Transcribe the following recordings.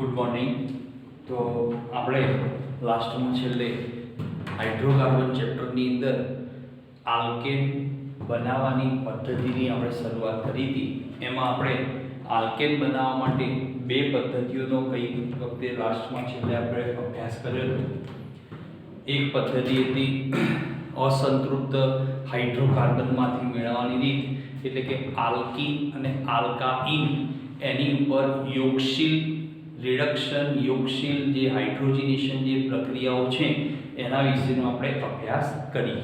Good morning. તો આપણે લાસ્ટમાં છેલ્લે હાઇડ્રોકાર્બન ચેપ્ટરની અંદર આલ્કેન બનાવવાની પદ્ધતિની આપણે શરૂઆત કરી હતી. એમાં આપણે આલ્કેન બનાવવા માટે બે પદ્ધતિઓનો કઈ વખતે લાસ્ટમાં છેલ્લે આપણે અભ્યાસ કર્યો હતો. એક પદ્ધતિ હતી અસંતૃપ્ત હાઇડ્રોકાર્બનમાંથી મેળવવાની રીત, એટલે કે આલ્કીન અને આલ્કાઇન એની ઉપર યોગશીલ રિડક્શન, યોગશીલ જે હાઇડ્રોજનેશન જે પ્રક્રિયાઓ છે એના વિશેનો આપણે અભ્યાસ કરીએ.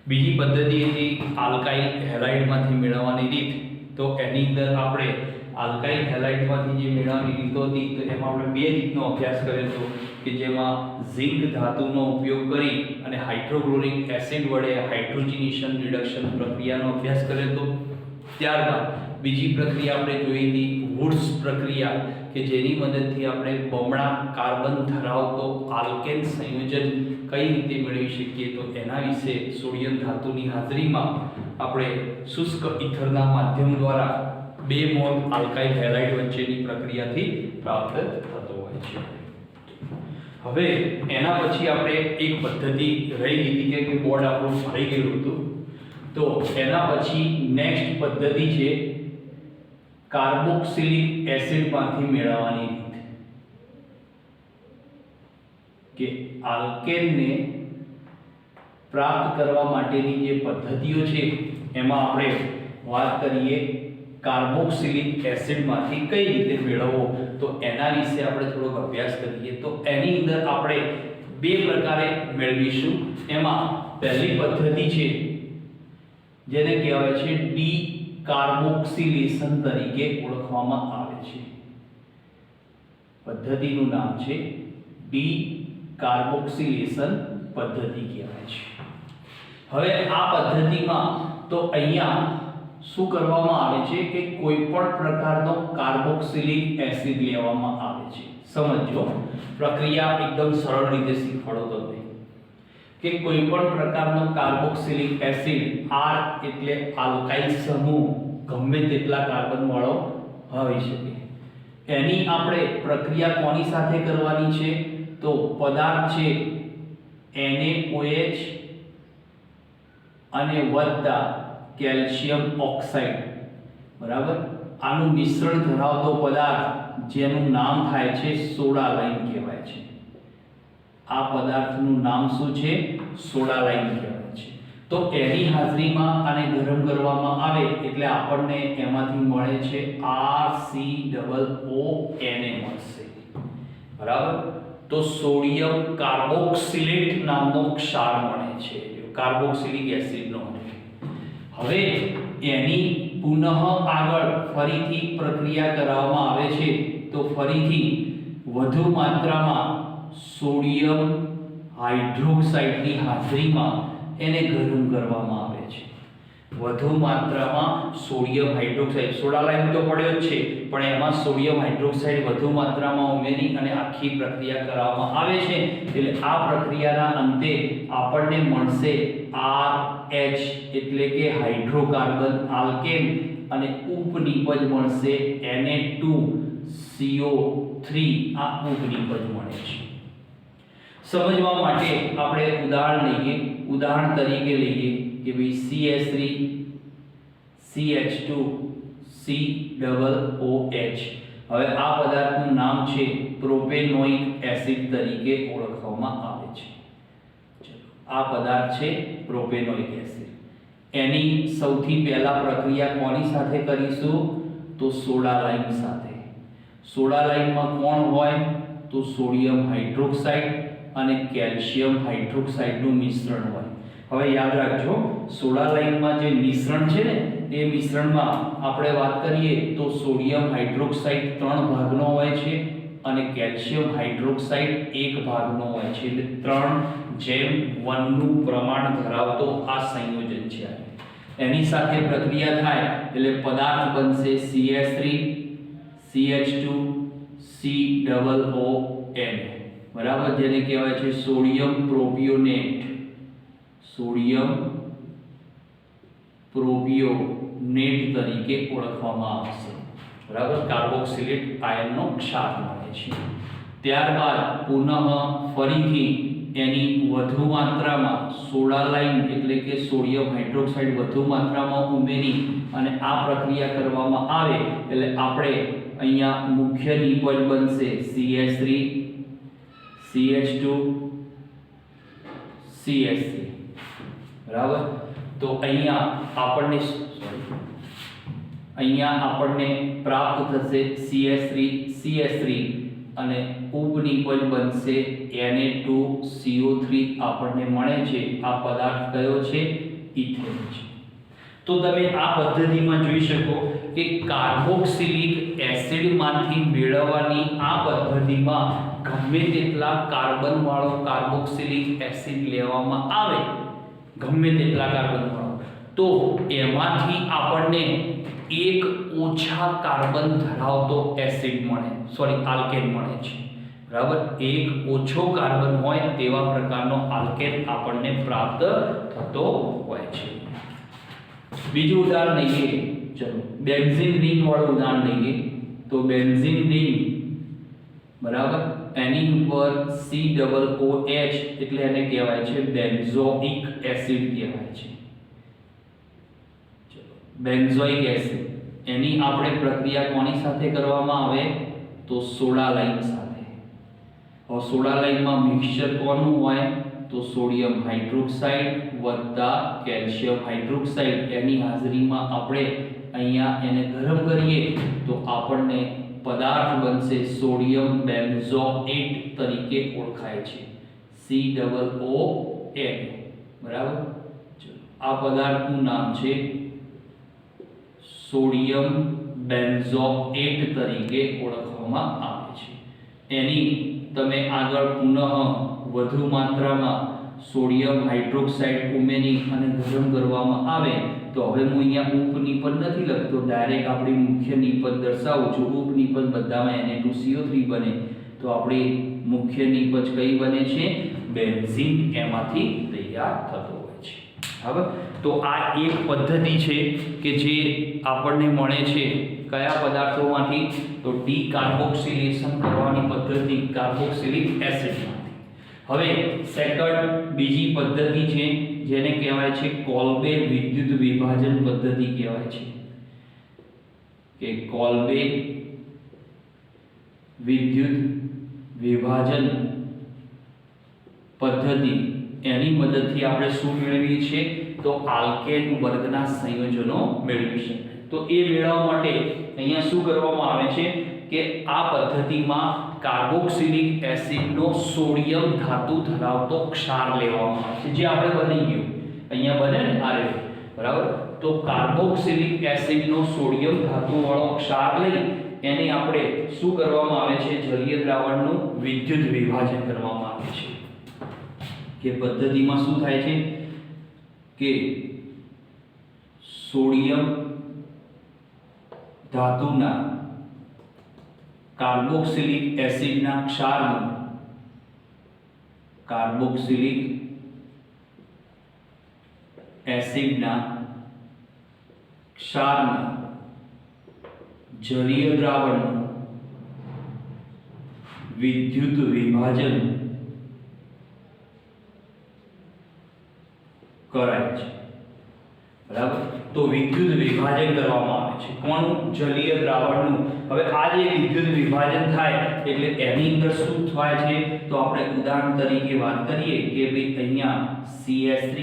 બીજી પદ્ધતિ હતી આલ્કાઇલ હેલાઇડમાંથી મેળવવાની રીત. તો એની અંદર આપણે આલ્કાઇલ હેલાઇડમાંથી જે મેળવવાની રીતો હતી તો એમાં આપણે બે રીતનો અભ્યાસ કર્યો હતો કે જેમાં ઝિંક ધાતુનો ઉપયોગ કરી અને હાઇડ્રોક્લોરિક એસિડ વડે હાઇડ્રોજનેશન રિડક્શન પ્રક્રિયાનો અભ્યાસ કર્યો હતો. ત્યારબાદ બીજી પ્રક્રિયા આપણે જોઈ હતી વુડ્સ પ્રક્રિયા, કે જેની મદદથી આપણે બમણા કાર્બન ધરાવતો આલ્કેન સંયોજન કઈ રીતે મેળવી શકીએ. તો એના વિશે સોડિયમ ધાતુની હાજરીમાં આપણે શુષ્ક ઇથરના માધ્યમ દ્વારા 2 મોલ આલ્કાઇલ હેલાઇડ વચ્ચેની પ્રક્રિયાથી પ્રાપ્ત થતો હોય છે. હવે એના પછી આપણે એક પદ્ધતિ રહી ગઈ કે બોર્ડ આપણું ભરાઈ ગયું હતું. તો એના પછી નેક્સ્ટ પદ્ધતિ છે કાર્બોક્સિલિક એસિડમાંથી મેળવવાની રીત, કે આલ્કેનને પ્રાપ્ત કરવા માટેની જે પદ્ધતિઓ છે એમાં આપણે વાત કરીએ કાર્બોક્સિલિક એસિડમાંથી કઈ રીતે મેળવવો. તો એના વિશે આપણે થોડોક અભ્યાસ કરીએ. તો એની અંદર આપણે બે પ્રકારે મેળવીશું. એમાં પહેલી પદ્ધતિ છે જેને કહેવાય છે ડી કાર્બોક્સિલેશન તરીકે ઓળખવામાં આવે છે. પદ્ધતિનું નામ છે ડી કાર્બોક્સિલેશન પદ્ધતિ કહેવાય છે. હવે આ પદ્ધતિમાં તો અહીંયા શું કરવામાં આવે છે કે કોઈ પણ પ્રકારનો કાર્બોક્સિલિક એસિડ લેવામાં આવે છે. સમજો, પ્રક્રિયા એકદમ સરળ રીતે શીખવાડો તમને કે કોઈ પણ પ્રકારનો કાર્બોક્સિલિક એસિડ, R એટલે આલ્કાઇલ સમૂહ, ગમે તેટલા કાર્બન વાળો હોઈ શકે. એની આપણે પ્રક્રિયા કોની સાથે કરવાની છે? તો પદાર્થ છે NaOH અને વત્તા કેલ્શિયમ ઓક્સાઇડ, બરાબર. આનું મિશ્રણ ધરાવતો પદાર્થ જેનું નામ થાય છે સોડા લાઇમ કહેવાય છે. આ પદાર્થનું નામ શું છે? સોડા લાઇમ કહેવાય છે. તો એની હાજરીમાં આને ગરમ કરવામાં આવે એટલે આપણને એમાંથી મળે છે RCOONA મળશે, બરાબર. તો સોડિયમ કાર્બોક્સિલેટ નામનો ક્ષાર મળે છે, કાર્બોક્સિલિક એસિડનો. હવે એની પુનઃ આગળ ફરીથી પ્રક્રિયા કરવામાં આવે છે. તો ફરીથી વધુ માત્રામાં સોડિયમ હાઇડ્રોક્સાઇડની હાજરીમાં એને ગરમ કરવામાં આવે છે. વધુ માત્રામાં સોડિયમ હાઇડ્રોક્સાઇડ, સોડા લાઇમ તો પડ્યો જ છે પણ એમાં સોડિયમ હાઇડ્રોક્સાઇડ વધુ માત્રામાં ઉમેરી અને આખી પ્રક્રિયા કરવામાં આવે છે. એટલે આ પ્રક્રિયાના અંતે આપણને મળશે RH એટલે કે હાઇડ્રોકાર્બન આલ્કેન અને ઉપનિપજ મળશે Na2CO3. આ ઉપનિપજ મળે છે. સમજવા માટે આપણે ઉદાહરણ લઈએ. ઉદાહરણ તરીકે લઈએ કે ભાઈ CH3 CH2 COOH. હવે આ પદાર્થનું નામ છે પ્રોપેનોઇક એસિડ તરીકે ઓળખવામાં આવે છે. ચલો, આ પદાર્થ છે પ્રોપેનોઇક એસિડ. એની સૌથી પહેલા પ્રક્રિયા કોની સાથે કરીશું? તો સોડા લાઇમ સાથે. સોડા લાઇમમાં કોણ હોય? તો સોડિયમ હાઇડ્રોક્સાઇડ અને કેલ્શિયમ હાઇડ્રોક્સાઇડનું મિશ્રણ હોય. હવે યાદ રાખજો, સોડા લાઇમમાં જે મિશ્રણ છે ને એ મિશ્રણમાં આપણે વાત કરીએ તો સોડિયમ હાઇડ્રોક્સાઇડ 3 ભાગનો હોય છે અને કેલ્શિયમ હાઇડ્રોક્સાઇડ 1 ભાગનો હોય છે. એટલે 3:1 નું પ્રમાણ ધરાવતો આ સંયોજન છે. એની સાથે પ્રક્રિયા થાય એટલે પદાર્થ બનશે CH3 CH2 COON, બરાબર, જેને કહેવાય છે સોડિયમ પ્રોપિયોનેટ. સોડિયમ પ્રોપિયોનેટ તરીકે ઓળખવામાં આવશે. બરાબર, કાર્બોક્સિલેટ આયનનો ક્ષાર મળે છે. ત્યારબાદ પુનઃ ફરીથી એની વધુ માત્રામાં સોડાલાઇન એટલે કે સોડિયમ હાઇડ્રોક્સાઇડ વધુ માત્રામાં ઉમેરી અને આ પ્રક્રિયા કરવામાં આવે એટલે આપણે અહીંયા મુખ્ય નિપજ બનશે CH3 CH2 CH3. બરાબર, તો અહીંયા આપણને પ્રાપ્ત થશે CH3 CH3 અને ઉપનિપજ બનશે Na2CO3 આપણને મળે છે. આ પદાર્થ કયો છે? ઇથેન છે. તો તમે આ પદ્ધતિમાં જોઈ શકો કે કાર્બોક્સિલિક એસિડમાંથી મેળવવાની આ પદ્ધતિમાં ગમે તેટલા કાર્બન વાળો કાર્બોક્સિલિક એસિડ લેવામાં આવે, ગમે તેટલા કાર્બન વાળો, તો એમાંથી આપણને એક ઓછા કાર્બન ધરાવતો એસિડ મળે, આલ્કેન મળે છે. બરાબર, એક ઓછો કાર્બન હોય તેવા પ્રકારનો આલ્કેન આપણને પ્રાપ્ત થતો હોય છે. બીજું ઉદાહરણ લઈએ, ચલો બેન્ઝીન રિંગ વાળું ઉદાહરણ લઈએ. તો બેન્ઝીન રિંગ, બરાબર, એની ઉપર COOH એટલે એને કહેવાય છે બેન્ઝોઇક એસિડ કહેવાય છે. બેન્ઝોઇક એસિડ, એની આપણે પ્રક્રિયા કોની સાથે કરવામાં આવે? તો સોડાલાઇન સાથે. હવે સોડાલાઇનમાં મિક્સચર કોનું હોય? તો સોડિયમ હાઇડ્રોક્સાઇડ વત્તા કેલ્શિયમ હાઇડ્રોક્સાઇડ, એની હાજરીમાં આપણે અહીંયા એને ગરમ કરીએ તો આપણને પદાર્થ બનશે સોડિયમ બેન્ઝોએટ તરીકે ઓળખાય છે, COON. બરાબર, આ પદાર્થનું નામ છે સોડિયમ બેન્ઝોએટ તરીકે ઓળખવામાં આવે છે. એની તમે આગળ પુનઃ વધુ માત્રામાં સોડિયમ હાઇડ્રોક્સાઇડ ઉમેરી અને ગરમ કરવામાં આવે તો હવે હું અહીંયા ઉપનિપજ નથી લખતો, ડાયરેક્ટ આપણી મુખ્ય નિપજ દર્શાવું છું. ઉપનિપજ બધામાં Na2CO3 બને, તો આપણી મુખ્ય નિપજ કઈ બને છે? બેન્ઝીન એમાંથી તૈયાર થતો હોય છે. બરાબર, તો આ એક પદ્ધતિ છે કે જે આપણને મળે છે કયા પદાર્થોમાંથી? તો ડીકાર્બોક્સિલેશન કરવાની પદ્ધતિ કાર્બોક્સિલિક એસિડમાંથી. હવે સેકન્ડ બીજી પદ્ધતિ છે જેને કહેવાય છે કોલ્બે વિદ્યુત વિભાજન પદ્ધતિ કહેવાય છે, કે કોલ્બે વિદ્યુત વિભાજન પદ્ધતિ. એની મદદથી આપણે શું મેળવીએ છીએ? તો આલ્કેન વર્ગના સંયોજનો મેળવી શકાય. તો એ મેળવવા માટે અહીંયા શું કરવામાં આવે છે કે આ પદ્ધતિમાં કાર્બોક્સિલિક એસિડનો સોડિયમ ધાતુ ધરાવતો ક્ષાર લેવામાં આવે છે, જે આપણે બની ગયું અહીંયા બને ને આ રીતે. બરાબર, તો કાર્બોક્સિલિક એસિડનો સોડિયમ ધાતુ વાળો ક્ષાર લઈ એને આપણે શું કરવામાં આવે છે? જલીય દ્રાવણનું વિદ્યુત વિભાજન કરવામાં આવે છે. કે પદ્ધતિમાં શું થાય છે કે સોડિયમ ધાતુના કાર્બોક્સિલિક એસિડના ક્ષારનું કાર્બોક્સિલિક એસિડના ક્ષારના જલીય દ્રાવણનું વિદ્યુત વિભાજન કરાય છે. બરાબર, તો વિદ્યુત વિભાજન કરવામાં આવે છે કોનું? જલીય દ્રાવણનું. હવે આ જે વિદ્યુત વિભાજન થાય એટલે એની અંદર શું થાય છે? તો આપણે ઉદાહરણ તરીકે વાત કરીએ કે ભાઈ અહીંયા CH3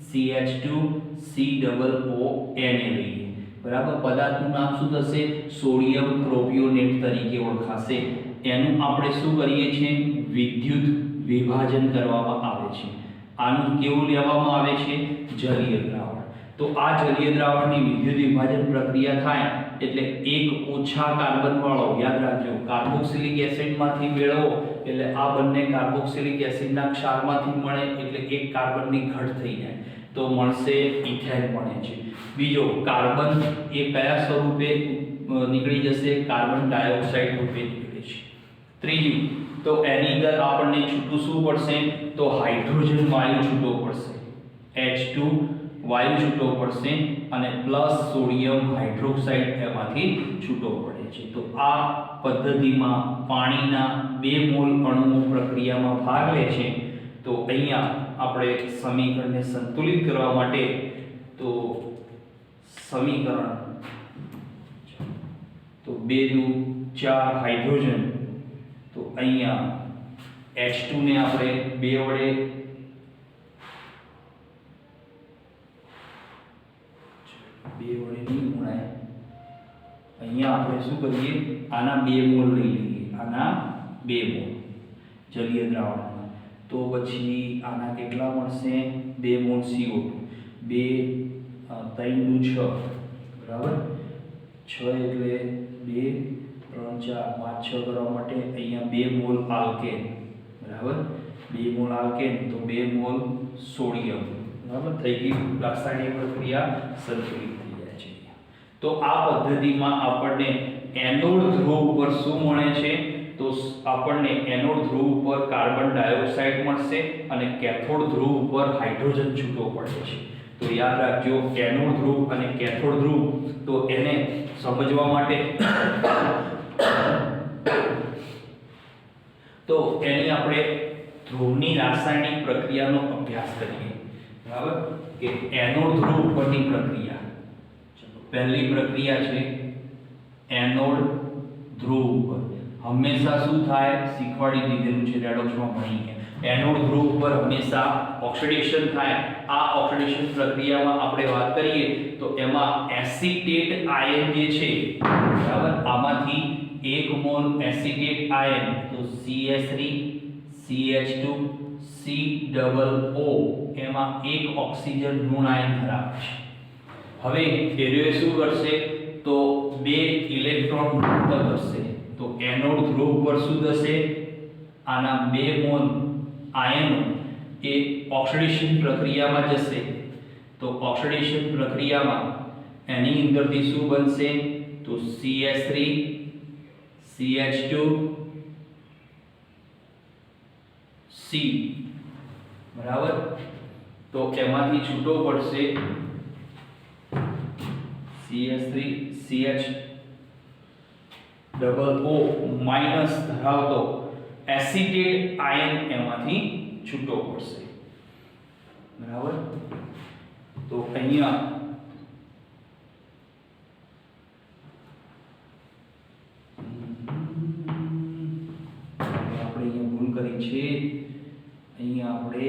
CH2 COON લઈએ. બરાબર, પદાર્થનું નામ શું થશે? સોડિયમ પ્રોપિયોનેટ તરીકે ઓળખાશે. એનું આપણે શું કરીએ છીએ? વિદ્યુત વિભાજન કરવામાં આવે છે. આનું કેવું લેવામાં આવે છે? જલીય દ્રાવણ. તો આ જલીય દ્રાવણની વિદ્યુત વિભાજન પ્રક્રિયા થાય એટલે એક ઓછા કાર્બન વાળો, યાદ રાખજો, કાર્બોક્સિલિક એસિડમાંથી મેળવો એટલે આ બંને કાર્બોક્સિલિક એસિડના ક્ષારમાંથી મળે એટલે એક કાર્બનની ઘટ થઈ જાય તો મળશે ઇથેન બને છે. બીજો કાર્બન એ કયા સ્વરૂપે નીકળી જશે? કાર્બન ડાયોક્સાઇડ રૂપે નીકળે છે. ત્રીજું, તો એની અંદર આપણને છૂટું શું પડશે? તો હાઇડ્રોજન વાયુ છૂટો પડશે, H2 વાયુ છૂટો પડશે અને પ્લસ સોડિયમ હાઇડ્રોક્સાઇડ એમાંથી છૂટો પડે છે. તો આ પદ્ધતિમાં પાણીના 2 મોલ અણુઓ પ્રક્રિયામાં ભાગ લે છે. તો અહીંયા આપણે સમીકરણને સંતુલિત કરવા માટે તો સમીકરણ તો 2 દુ 4 હાઇડ્રોજન, તો અહીંયા H2 ને આપણે 2 વડે નહીં ગુણાય. અહીંયા આપણે શું કરીએ, આના 2 મોલ લઈ લઈએ, આના 2 મોલ જલીય દ્રાવણમાં. તો પછી આના કેટલા મળશે, 2 મોલ CO2, 2 3 દુ 6, બરાબર, 6 એટલે 2 3 4 5 6 કરવા માટે અહીંયા 2 મોલ આલ્કેન, બરાબર, 2 મોલ આલ્કેન તો 2 મોલ સોડિયમ, બરાબર, થઈ ગઈ રાસાયણિક પ્રક્રિયા સંતુલિત થઈ જાય છે. તો આ પદ્ધતિમાં આપણને એનોડ ધ્રુવ ઉપર શું મળે છે, તો આપણને એનોડ ધ્રુવ ઉપર કાર્બન ડાયોક્સાઇડ મળશે અને કેથોડ ધ્રુવ ઉપર હાઇડ્રોજન છૂટો પડે છે. તો યાદ રાખજો, એનોડ ધ્રુવ અને કેથોડ ધ્રુવ, તો એને સમજવા માટે તો એની આપણે ધ્રુવની રાસાયણિક પ્રક્રિયાનો અભ્યાસ કરીએ, બરાબર, કે એનોડ ધ્રુવ ઉપરની પ્રક્રિયા. ચલો, પહેલી પ્રક્રિયા છે એનોડ ધ્રુવ ઉપર. હંમેશા શું થાય, શીખવાડી દીધેલું છે, રેડોક્સમાં ભણીએ, એનોડ ધ્રુવ ઉપર હંમેશા ઓક્સિડેશન થાય. આ ઓક્સિડેશન પ્રક્રિયામાં આપણે વાત કરીએ તો એમાં એસિટેટ આયન જે છે, બરાબર, આમાંથી 1 મોલ એસિટેટ આયન તો CH3 CH2 COO એમાં 1 ઓક્સિજન ઋણ આયન ધરાવે છે. હવે એ શું કરશે, તો 2 ઇલેક્ટ્રોન મુક્ત કરશે. તો એનોડ ધ્રુવ પર શું થશે, આના 2 મોલ આયનો એ ઓક્સિડેશન પ્રક્રિયામાં જશે. તો ઓક્સિડેશન પ્રક્રિયામાં એની અંદરથી શું બનશે, તો CH3 CH2 C, બરાબર, તો એમાંથી છૂટો પડશે CH3 CHOO માઈનસ ધરાવતો એસિટેટ આયન એમાંથી છૂટો પડશે, બરાબર. તો અહીંયા ભૂલ કરી છે. અહીંયા આપણે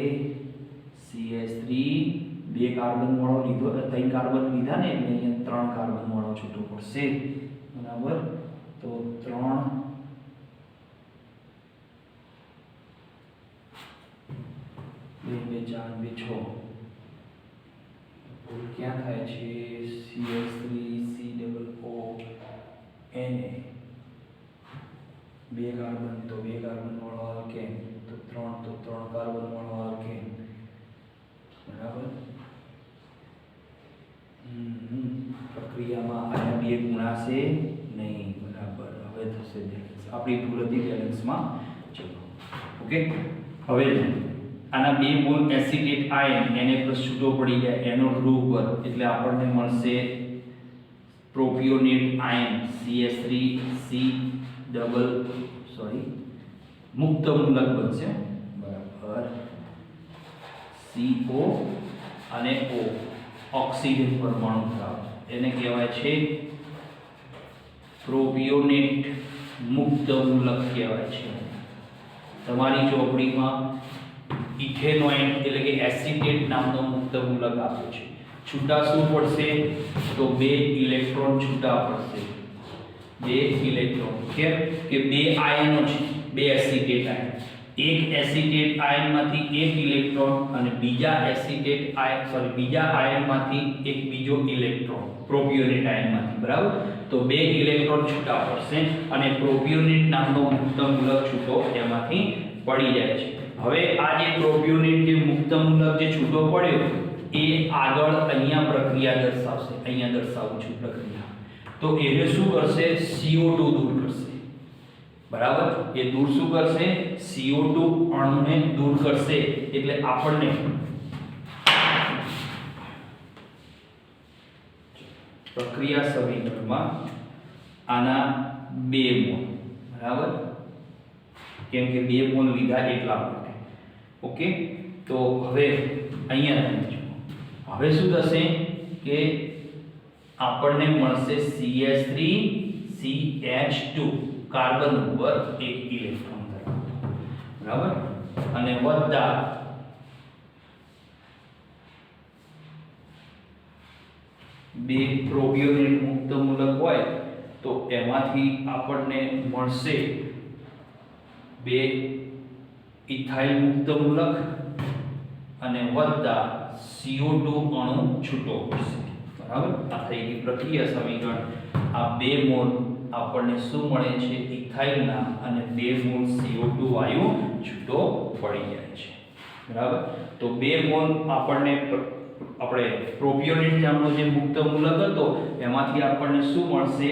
CH3 2 કાર્બન વાળો લીધો, 3 કાર્બન લીધા ને, એટલે અહીંયા 3 કાર્બન વાળો છૂટો પડશે, બરાબર. તો 3 2 2 4 2 6 ભૂલ ક્યાં થાય છે, CH3 COO Na 2 કાર્બન તો 2 કાર્બન વાળો આલ્કેન, તો 3 કાર્બન વાળો આલ્કેન, બરાબર. પ્રક્રિયામાં આના 2 ગુણાશે નહીં, બરાબર. હવે થશે બેલેન્સ, આપણી ભૂલ હતી બેલેન્સમાં. ચલો, ઓકે. હવે આના 2 મોલ એસિટેટ આયન Na+ છૂટો પડી જાય એનોડ ધ્રુવ ઉપર, એટલે આપણને મળશે પ્રોપિયોનેટ આયન CH3 મુક્ત મૂલક બનશે, બરાબર. CO અને O ઓક્સિજન પરમાણુ ધરાવે, એને કહેવાય છે પ્રોપિયોનેટ મુક્ત મૂલક કહેવાય છે. તમારી ચોપડીમાં ઇથેનોઇન એટલે કે એસિટેટ નામનો મુક્ત મૂલક આપ્યો છે. છૂટા શું પડશે, તો 2 ઇલેક્ટ્રોન છૂટા પડશે, 2 ઇલેક્ટ્રોન. કેમ કે 2 આયનો છે, 2 એસિટેટ આયન, એક એસિટેટ આયનમાંથી 1 ઇલેક્ટ્રોન અને બીજા આયનમાંથી એક બીજો ઇલેક્ટ્રોન પ્રોપિયોનેટ આયનમાંથી, બરાબર. તો 2 ઇલેક્ટ્રોન છૂટા પડશે અને પ્રોપિયોનેટ નામનો મુક્ત મૂલક છૂટો એમાંથી પડી જાય છે. હવે આ જે પ્રોપિયોનેટ જે મુક્ત મૂલક જે છૂટો પડ્યો એ આગળ અહીંયા પ્રક્રિયા દર્શાવશે, અહીંયા દર્શાવું છું પ્રક્રિયા. તો એને શું કરશે, CO2 દૂર કરશે, બરાબર. એ દૂર શું કરશે, CO2 અણુને દૂર કરશે. એટલે આપણને પ્રક્રિયા સમીકરણમાં આના 2 મોલ, બરાબર, કેમ કે 2 મોલ લીધા એટલા માટે. ઓકે, તો હવે અહીંયા તમે જુઓ, હવે શું થશે કે આપણને મળશે CH3CH2 કાર્બન ઉપર એક ઇલેક્ટ્રોન ધરાવતો, બરાબર, અને વત્તા બે પ્રોપિયોનેટ મુક્ત મૂલક હોય તો એમાંથી આપણને મળશે બે ઇથાઇલ મુક્ત મૂલક અને વત્તા CO2 અણુ છૂટો પડશે, બરાબર. આ થઈ ગઈ પ્રક્રિયા સમીકરણ. આ 2 મોલ આપણને શું મળે છે? ઇથાઇલના, અને 2 મોલ CO2 વાયુ છૂટો પડી જાય છે, બરાબર. તો 2 મોલ આપણે પ્રોપિયોનેટ નામનો જે મુક્ત મૂલક હતો એમાંથી આપણને શું મળશે?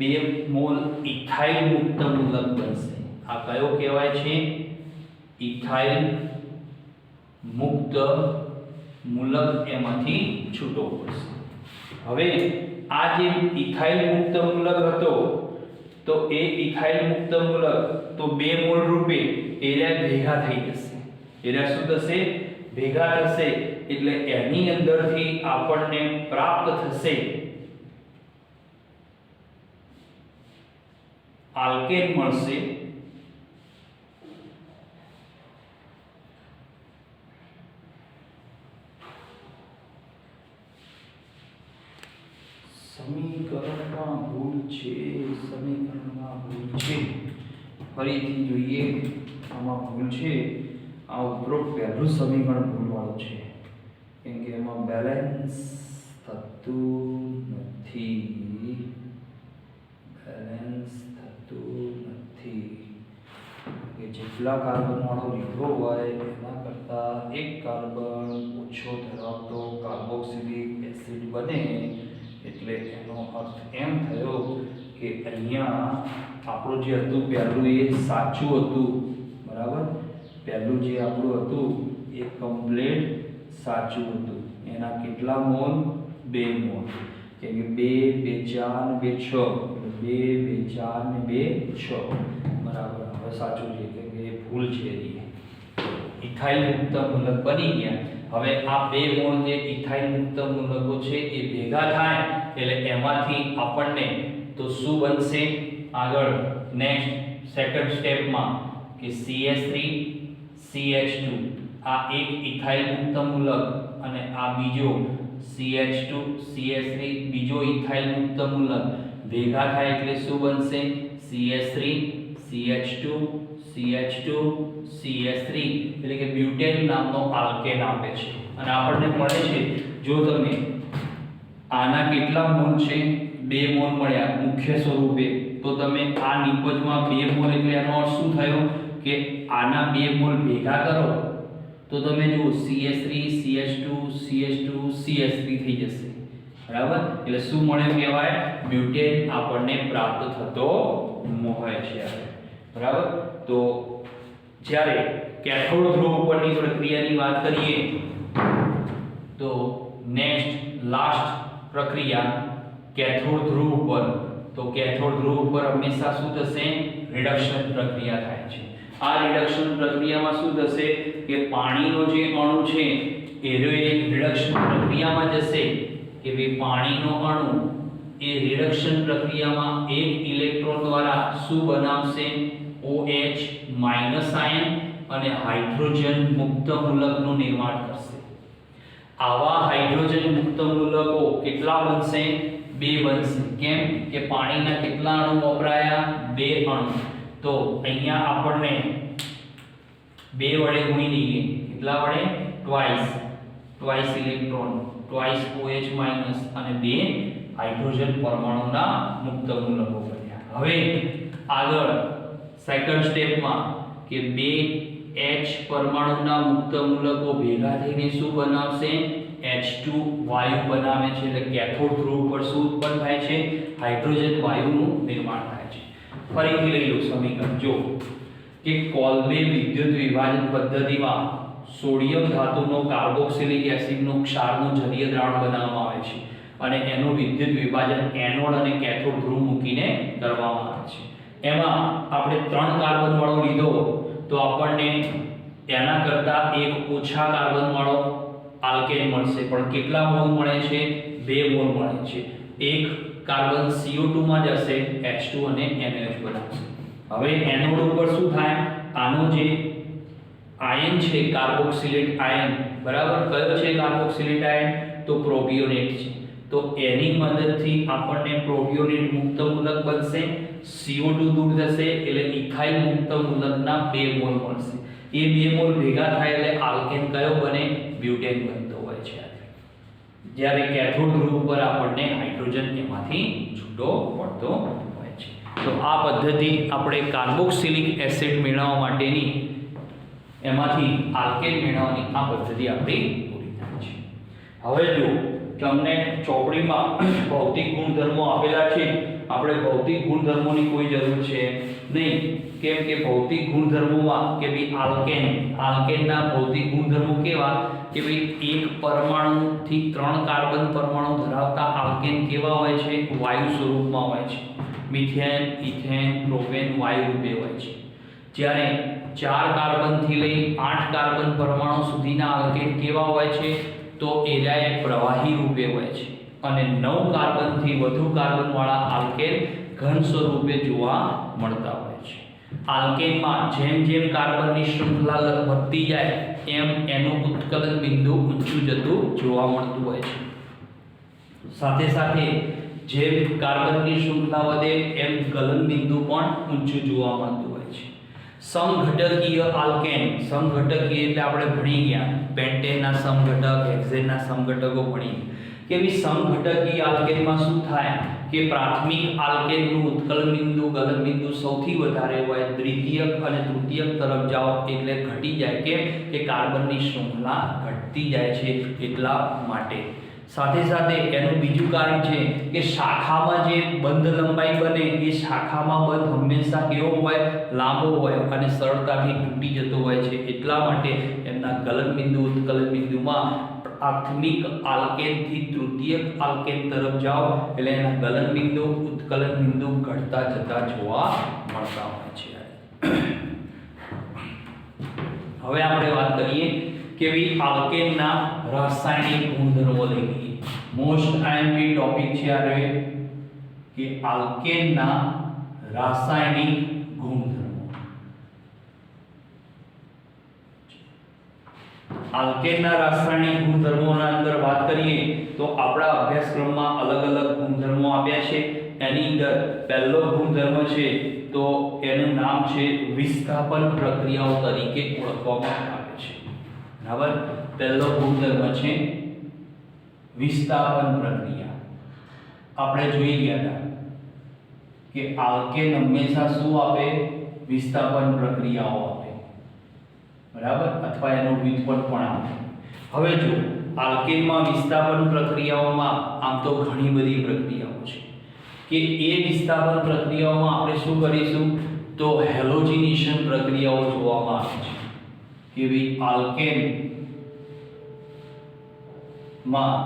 2 મોલ ઇથાઇલ મુક્ત મૂલક બનશે. આ કયો કહેવાય છે? ઇથાઇલ મુક્ત મૂલક એમાંથી છૂટો પડશે. હવે આ જે ઇથાઇલ મુક્ત મૂલક હતો તો એ ઇથાઇલ મુક્ત મૂલક તો 2 મોલ રૂપે એરિયા ભેગા થઈ જશે. એરિયા શું થશે? ભેગા થશે, એટલે એની અંદરથી આપણને પ્રાપ્ત થશે આલ્કેન મળશે. સમીકરણમાં ભૂલ છે, ફરીથી જોઈએ. આમાં ભૂલ છે, આ ઉપરોક્ત પહેલું સમીકરણ ભૂલવાળું છે, કેમ કે એમાં બેલેન્સ થતું નથી. કે જેટલા કાર્બન વાળો લીધો હોય એના કરતાં એક કાર્બન ઓછો ધરાવતો કાર્બોક્સિલિક એસિડ બને. એટલે એનો અર્થ એમ થયો કે અહીંયા આપણું જે હતું પહેલું એ સાચું હતું, બરાબર. પહેલું જે આપણું હતું એ કમ્પ્લીટ સાચું હતું. એના કેટલા મોલ? 2 મોલ. કેમ કે 2 2 4 2 6, એટલે 2 2 4 ને 2 6, બરાબર. હવે સાચું છે, કેમ કે એ ભૂલ છે. ઇથાઇલ મુક્ત મૂલક બની ગયા. હવે આ 2 મોલ જે ઇથાઇલ મુક્ત મૂલકો છે એ ભેગા થાય એટલે એમાંથી આપણને તો શું બનશે? આગળ નેક્સ્ટ સેકન્ડ સ્ટેપમાં કે CH3CH2 આ એક ઇથાઇલ મુક્ત મૂલક અને આ બીજો CH2CH3 બીજો ઇથાઇલ મુક્ત મૂલક ભેગા થાય એટલે શું બનશે? CH3CH2CH2CH3 એટલે કે બ્યુટેન નામનો આલ્કેન આપે છે. અને આપણને મળે છે, જો તમે આના કેટલા મોલ છે? 2 મોલ મળ્યા મુખ્ય સ્વરૂપે. તો તમે આ નિપજમાં 2 મોલ એટલે એનો અર્થ શું થયો કે આના 2 મોલ ભેગા કરો તો તમે જુઓ CH3CH2CH2CH3 થઈ જશે, બરાબર. એટલે શું મળે કહેવાય? બ્યુટેન આપણને પ્રાપ્ત થતો હોય છે, બરાબર. તો જ્યારે કેથોડ ધ્રુવ ઉપરની પ્રક્રિયાની વાત કરીએ તો નેક્સ્ટ લાસ્ટ પ્રક્રિયા કેથોડ ધ્રુવ ઉપર. તો કેથોડ ધ્રુવ ઉપર હંમેશા શું થશે? રિડક્શન પ્રક્રિયા થાય છે. આ રિડક્શન પ્રક્રિયામાં શું થશે કે પાણીનો જે અણુ છે એ રિડક્શન પ્રક્રિયામાં જશે કે ભાઈ પાણીનો અણુ એ રિડક્શન પ્રક્રિયામાં એક ઇલેક્ટ્રોન દ્વારા શું બનાવશે? OH આયન અને હાઇડ્રોજન મુક્ત મૂલકનું નિર્માણ કરશે. આવા હાઇડ્રોજન મુક્ત મૂલકો કેટલા બનશે? 2 બનશે. કેમ કે પાણીના કેટલા અણુ વપરાયા? 2 અણુ. તો અહીંયા આપણને 2 વડે ગુણી દઈએ. કેટલા વડે? ટ્વાઇસ ઇલેક્ટ્રોન, ટ્વાઇસ OH અને 2 હાઇડ્રોજન પરમાણુના મુક્ત મૂલકો બન્યા. હવે આગળ સેકન્ડ સ્ટેપમાં કે 2H પરમાણુના મુક્ત મૂલકો ભેગા થઈને શું બનાવશે? H2 વાયુ બનાવે છે. એટલે કેથોડ ધ્રુવ પર શું ઉત્પન્ન થાય છે? હાઇડ્રોજન વાયુનું નિર્માણ થાય છે. ફરીથી લઈ લો સમીકરણ. જો કે કોલ્બે વિદ્યુત વિભાજન પદ્ધતિમાં સોડિયમ ધાતુનો કાર્બોક્સિલિક એસિડનો ક્ષારનું જલીય દ્રાવણ બનાવવામાં આવે છે. અને એનું વિદ્યુત વિભાજન એનોડ અને કેથોડ ધ્રુવ મૂકીને કરવામાં આવે છે. એમાં આપણે 3 કાર્બન વાળો લીધો તો આપણને એના કરતા એક ઓછા કાર્બન વાળો આલ્કેન મળશે, પણ કેટલા મોલ મળે છે? 2 મોલ મળે છે. એક કાર્બન CO2 માં જશે, H2 અને NH બનાવશે. હવે એનોડ ઉપર શું થાય? આનો જે આયન છે કાર્બોક્સિલેટ આયન, બરાબર, કયો છે કાર્બોક્સિલેટ આયન? તો પ્રોપિયોનેટ છે. તો એની મદદથી આપણને પ્રોપિયોનેટ મુક્ત મૂલક બનશે, CO2 દૂર જશે એટલે ઇથાઇલ મુક્ત મૂલકના 2 મોલ મળશે. એ 2 મોલ ભેગા થાય એટલે આલ્કેન કયો બને? બ્યુટેન બનતો હોય છે. જ્યારે કેથોડ ધ્રુવ ઉપર આપણને હાઇડ્રોજન એમાંથી છૂટો પડતો હોય છે. તો આ પદ્ધતિ આપણે કાર્બોક્સિલિક એસિડ મેળવવા માટેની, એમાંથી આલ્કેન મેળવવાની આ પદ્ધતિ આપણી પૂરી થાય છે. હવે જો તમને ચોપડીમાં ભૌતિક ગુણધર્મો આપેલા છે, આપણે ભૌતિક ગુણધર્મોની કોઈ જરૂર છે નહીં. કેમ કે ભૌતિક ગુણધર્મોમાં કે ભાઈ આલ્કેનના ભૌતિક ગુણધર્મો કેવા કે ભાઈ એક પરમાણુથી 3 કાર્બન પરમાણુ ધરાવતા આલ્કેન કેવા હોય છે? વાયુ સ્વરૂપમાં હોય છે. મિથેન, ઇથેન, પ્રોપેન વાયુ રૂપે હોય છે. જ્યારે 4 કાર્બનથી લઈ 8 કાર્બન પરમાણુ સુધીના આલ્કેન કેવા હોય છે? તો એરિયા પ્રવાહી રૂપે હોય છે. અને 9 કાર્બનથી વધુ કાર્બન વાળા આલ્કેન ઘન સ્વરૂપે જોવા મળતા હોય છે. આલ્કેનમાં જેમ જેમ કાર્બનની શૃંખલા વધતી જાય એમ એનું ઉત્કલન બિંદુ ઊંચું જતું જોવા મળતું હોય છે. સાથે સાથે જેમ કાર્બનની શૃંખલા વધે એમ ગલન બિંદુ પણ ઊંચું જોવા મળતું હોય છે. સમઘટકીય આલ્કેન, સમઘટકીય એટલે આપણે ભણી ગયા પેન્ટેનના સમઘટક, હેક્ઝેનના સમઘટકો ભણી કે ભઈ સમઘટકીય આલ્કેનમાં શું થાય કે પ્રાથમિક આલ્કેનનું ઉત્કલન બિંદુ, ગલન બિંદુ સૌથી વધારે હોય, દ્વિતીયક અને તૃતીયક તરફ જાઓ એટલે ઘટી જાય. કેમ કે કાર્બનની શૃંખલા ઘટતી જાય છે એટલા માટે. સાથે સાથે એનું બીજું કારણ છે કે શાખામાં જે બંધ લંબાઈ બને એ શાખામાં બંધ હંમેશા કેવો હોય? લાંબો હોય અને સરળતાથી તૂટી જતો હોય છે. એટલા માટે એમના ગલન બિંદુ, ઉત્કલન બિંદુમાં પ્રાથમિક આલ્કેનથી તૃતીયક આલ્કેન તરફ જાઓ એટલે એના ગલન બિંદુ, ઉત્કલન બિંદુ ઘટતા જતા જોવા મળતા હોય છે. હવે આપણે વાત કરીએ કે ભાઈ આલ્કેનના રાસાયણિક ગુણધર્મો લઈએ. મોસ્ટ આઈએમપી ટોપિક છે આ રે કે આલ્કેનના રાસાયણિક ગુણધર્મો. આલ્કેનના રાસાયણિક ગુણધર્મોના અંદર વાત કરીએ તો આપણા અભ્યાસક્રમમાં અલગ અલગ ગુણધર્મો આપ્યા છે. એની અંદર પહેલો ગુણધર્મ છે તો એનું નામ છે વિસ્થાપન પ્રક્રિયાઓ તરીકે ઓળખવામાં આવે છે. બરાબર, પહેલો ગુણધર્મ છે વિસ્થાપન પ્રક્રિયા. આપણે જોઈ ગયા હતા કે આલ્કેન હંમેશા શું આપે? વિસ્થાપન પ્રક્રિયાઓ આપે, બરાબર, અથવા એનો વ્યુત્પન્ન પણ આપે. હવે જો આલ્કેનમાં વિસ્થાપન પ્રક્રિયાઓમાં આમ તો ઘણી બધી પ્રક્રિયાઓ છે કે એ વિસ્થાપન પ્રક્રિયાઓમાં આપણે શું કરીશું તો હેલોજિનેશન પ્રક્રિયાઓ જોવામાં આવે છે કે ભાઈ આલ્કેન માં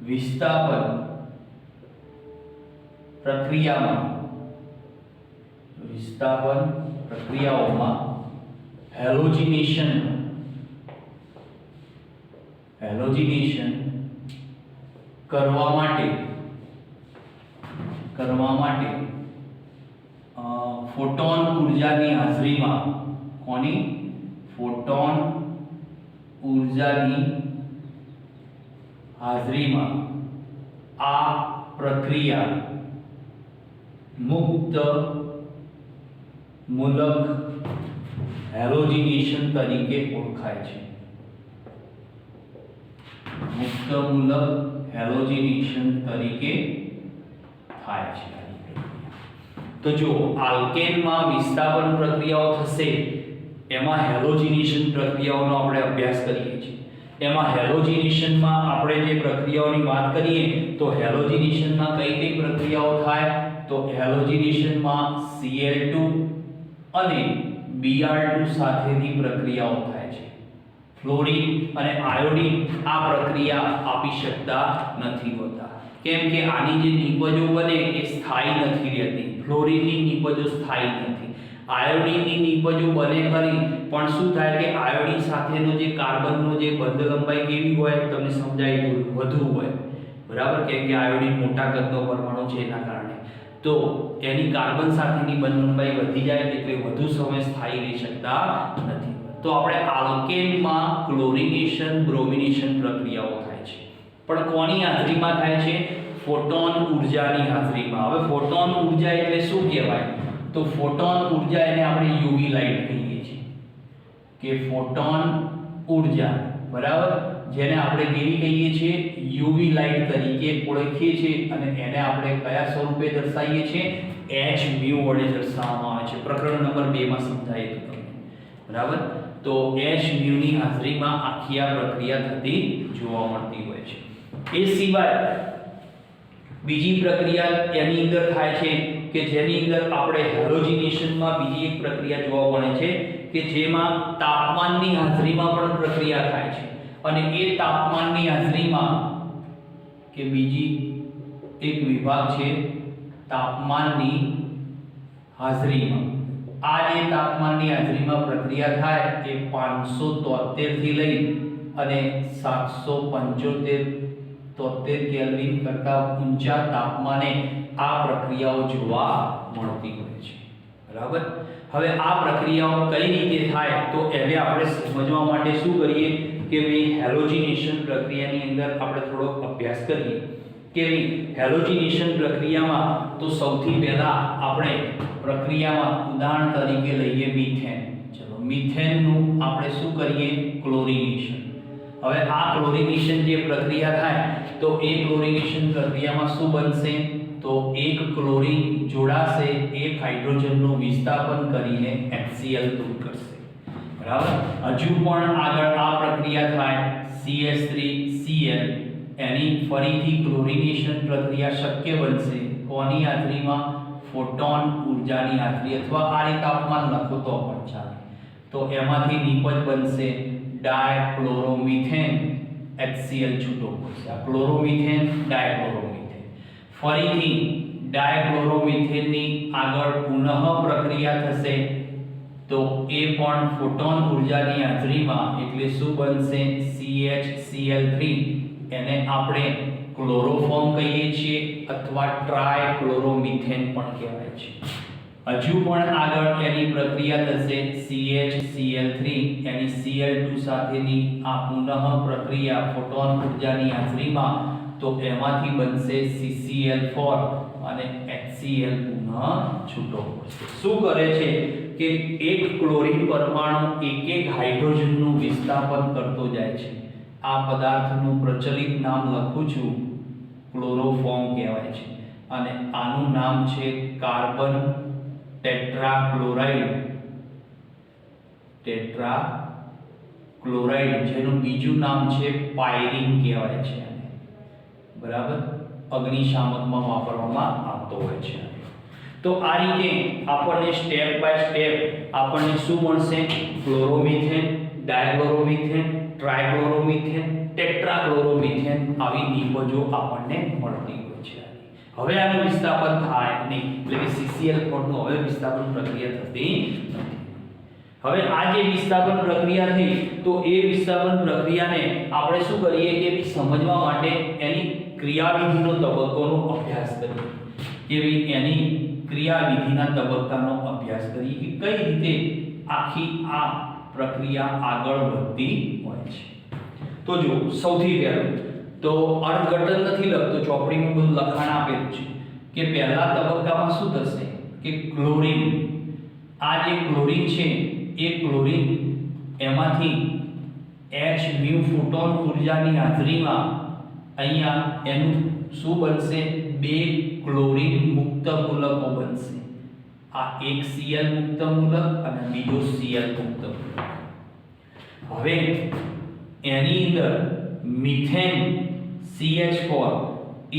વિસ્થાપન પ્રક્રિયાઓમાં હેલોજિનેશન કરવા માટે ફોટોન ઊર્જાની હાજરીમાં, કોની? ફોટોન ઊર્જાની હાજરીમાં આ પ્રક્રિયા મુક્ત મૂલક હેલોજિનેશન તરીકે ઓળખાય છે. મુક્ત મૂલક હેલોજિનેશન તરીકે થાય છે. તો જો આલ્કેનમાં વિસ્થાપન પ્રક્રિયાઓ થશે એમાં હેલોજિનેશન પ્રક્રિયાઓનો આપણે અભ્યાસ કરીએ છીએ. એમાં હેલોજિનેશનમાં આપણે જે પ્રક્રિયાઓની વાત કરીએ તો હેલોજિનેશનમાં કઈ કઈ પ્રક્રિયાઓ થાય તો હેલોજિનેશનમાં Cl2 અને Br2 સાથેની પ્રક્રિયાઓ થાય છે. ફ્લોરિન અને આયોડિન આ પ્રક્રિયા આપી શકતા નથી હોતા, કેમ કે આની જે નિપજો બને એ સ્થાયી નથી રહેતી. ફ્લોરિનની નિપજો સ્થાયી નથી, આયોડિનની નિપજો બને ખરી, પણ શું થાય કે આયોડિન સાથેનો જે કાર્બનનો જે બંધ લંબાઈ કેવી હોય તમને સમજાઈ ગયું, વધુ હોય, બરાબર, કેમ કે આયોડિન મોટા કદનો પરમાણુ છે એના કારણે. તો એની કાર્બન સાથેની બંધ લંબાઈ વધી જાય એટલે વધુ સમય સ્થાયી રહી શકતા નથી. તો આપણે આલ્કેનમાં ક્લોરિનેશન બ્રોમિનેશન પ્રક્રિયાઓ થાય છે, પણ કોની હાજરીમાં થાય છે? ફોટોન ઊર્જાની હાજરીમાં. હવે ફોટોન ઊર્જા એટલે શું કહેવાય? તો ફોટોન ઊર્જા એને આપણે યુવી લાઇટ કહીએ છીએ, કે ફોટોન ઊર્જા, બરાબર, જેને આપણે કેવી કહીએ છીએ? યુવી લાઇટ તરીકે ઓળખીએ છીએ, અને એને આપણે કયા સ્વરૂપે દર્શાવીએ છીએ? h મ્યુ વડે દર્શાવવામાં આવે છે. પ્રકરણ નંબર 2 માં સમજાય તો તમને, બરાબર. તો h મ્યુ ની હાજરીમાં આખી આ પ્રક્રિયા થતી જોવા મળતી હોય છે. એ સિવાય બીજી પ્રક્રિયા એની અંદર થાય છે કે જેની અંદર આપણે હેલોજિનેશનમાં બીજી એક પ્રક્રિયા જોવા મળે છે કે જેમાં તાપમાનની હાજરીમાં પણ પ્રક્રિયા થાય છે. અને એ તાપમાનની હાજરીમાં કે બીજી એક વિભાગ છે તાપમાનની હાજરીમાં. આ જે તાપમાનની હાજરીમાં પ્રક્રિયા થાય એ 573 થી લઈ અને 775 કેલ્વિન કરતા ઊંચા તાપમાને આ પ્રક્રિયાઓ જોવા મળતી હોય છે, બરાબર. હવે આ પ્રક્રિયાઓ કઈ રીતે થાય તો એને આપણે સમજવા માટે શું કરીએ કે ભાઈ હેલોજિનેશન પ્રક્રિયાની અંદર આપણે થોડો અભ્યાસ કરીએ કે ભાઈ હેલોજિનેશન પ્રક્રિયામાં તો સૌથી પહેલા આપણે પ્રક્રિયામાં ઉદાહરણ તરીકે લઈએ મીથેન. ચલો, મીથેનનું આપણે શું કરીએ? ક્લોરિનેશન. હવે આ ક્લોરિનેશન જે પ્રક્રિયા થાય તો એ ક્લોરિનેશન પ્રક્રિયામાં શું બનશે? તો એક ક્લોરીન જોડાશે, એક હાઇડ્રોજનનું વિસ્થાપન કરીને HCl દૂર કરશે, બરાબર. હજુ પણ આગળ આ પ્રક્રિયા થાય CH3Cl, એની ફરીથી ક્લોરિનેશન પ્રક્રિયા શક્ય બનશે કોની હાજરીમાં? ફોટોન ઊર્જાની હાજરી, અથવા આ રીતે તાપમાન લખો તો પણ ચાલે. તો એમાંથી નિપજ બનશે ડાયક્લોરોમિથેન, HCl છૂટો પડશે. આ ક્લોરોમિથેન, ડાયક્લોરોમિથેન. ફરીથી ડાયક્લોરોમિથેનની આગળ પુનઃ પ્રક્રિયા થશે તો એ પણ ફોટોન ઊર્જાની હાજરીમાં, એટલે શું બનશે? CHCl3. એને આપણે ક્લોરોફોર્મ કહીએ છીએ અથવા ટ્રાયક્લોરોમિથેન પણ કહેવાય છે. હજુ પણ આગળ એની પ્રક્રિયા થશે CHCl3, એની Cl2 સાથેની આ પુનઃ પ્રક્રિયા ફોટોન ઊર્જાની હાજરીમાં, તો એમાંથી બનશે CCl4 અને HCl પુનઃ છૂટો પડશે. શું કરે છે કે એક ક્લોરીન પરમાણુ એક હાઇડ્રોજનનું વિસ્થાપન કરતો જાય છે. આ પદાર્થનું પ્રચલિત નામ લખું છું, ક્લોરોફોર્મ કહેવાય છે, અને આનું નામ છે કાર્બન ટેટ્રાક્લોરાઇડ, જેનું બીજું નામ છે પાયરીન કહેવાય છે, બરાબર. અગ્નિશામકમાં વાપરવામાં આવતો હોય છે. તો આ રીતે આપણને સ્ટેપ બાય સ્ટેપ આપણને શું મળશે? ક્લોરોમિથેન, ડાયક્લોરોમિથેન, ટ્રાયક્લોરોમિથેન, ટેટ્રાક્લોરોમિથેન આવી નિપજો આપણને મળતી હોય છે. હવે આનું વિસ્થાપન થાય નહીં, એટલે કે CCl4 નું હવે વિસ્થાપન પ્રક્રિયા થતી નથી. હવે આ જે વિસ્થાપન પ્રક્રિયા થઈ તો એ વિસ્થાપન પ્રક્રિયાને આપણે શું કરીએ કે સમજવા માટે એની ક્રિયાવિધિનો તબક્કોનો અભ્યાસ કરીએ, કે ભાઈ એની ક્રિયાવિધિના તબક્કાનો અભ્યાસ કરીએ કે કઈ રીતે આખી આ પ્રક્રિયા આગળ વધતી હોય છે. તો જો સૌથી પહેલું તો અર્થઘટન નથી લખતો, ચોપડીમાં બધું લખાણ આપેલું છે કે પહેલા તબક્કામાં શું થશે કે ક્લોરીન, આ જે ક્લોરીન છે એ ક્લોરીન એમાંથી H મ્યુ ફોટોન ઊર્જાની હાજરીમાં અહીંયા એનું શું બનશે? 2 ક્લોરીન મુક્ત મૂલકો બનશે. આ એક Cl મુક્ત મૂલક અને બીજો Cl મુક્ત મૂલક. હવે એની અંદર મિથેન CH4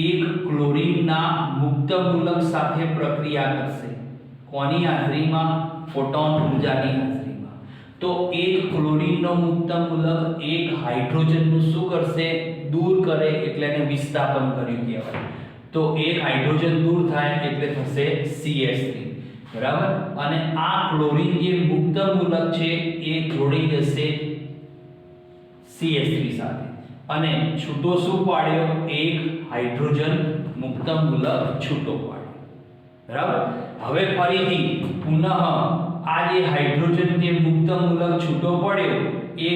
એક ક્લોરીનના મુક્ત મૂલક સાથે પ્રક્રિયા કરશે. કોની હાજરીમાં? ફોટોન ઊર્જાની હાજરીમાં. તો એક ક્લોરીનનો મુક્ત મૂલક એક હાઇડ્રોજનનું શું કરશે? દૂર કરે, એટલે એને વિસ્થાપન કર્યું કહેવાય. તો એક હાઇડ્રોજન દૂર થાય એટલે થશે CH3, બરાબર. અને આ ક્લોરીન જે મુક્ત મૂલક છે એ જોડી જશે CH3 સાથે અને છૂટો શું પાડ્યો? એક હાઇડ્રોજન મુક્ત મૂલક છૂટો પાડ્યો, બરાબર. હવે ફરીથી પુનઃ આ જે હાઇડ્રોજન જે મુક્ત મૂલક છૂટો પડ્યો એ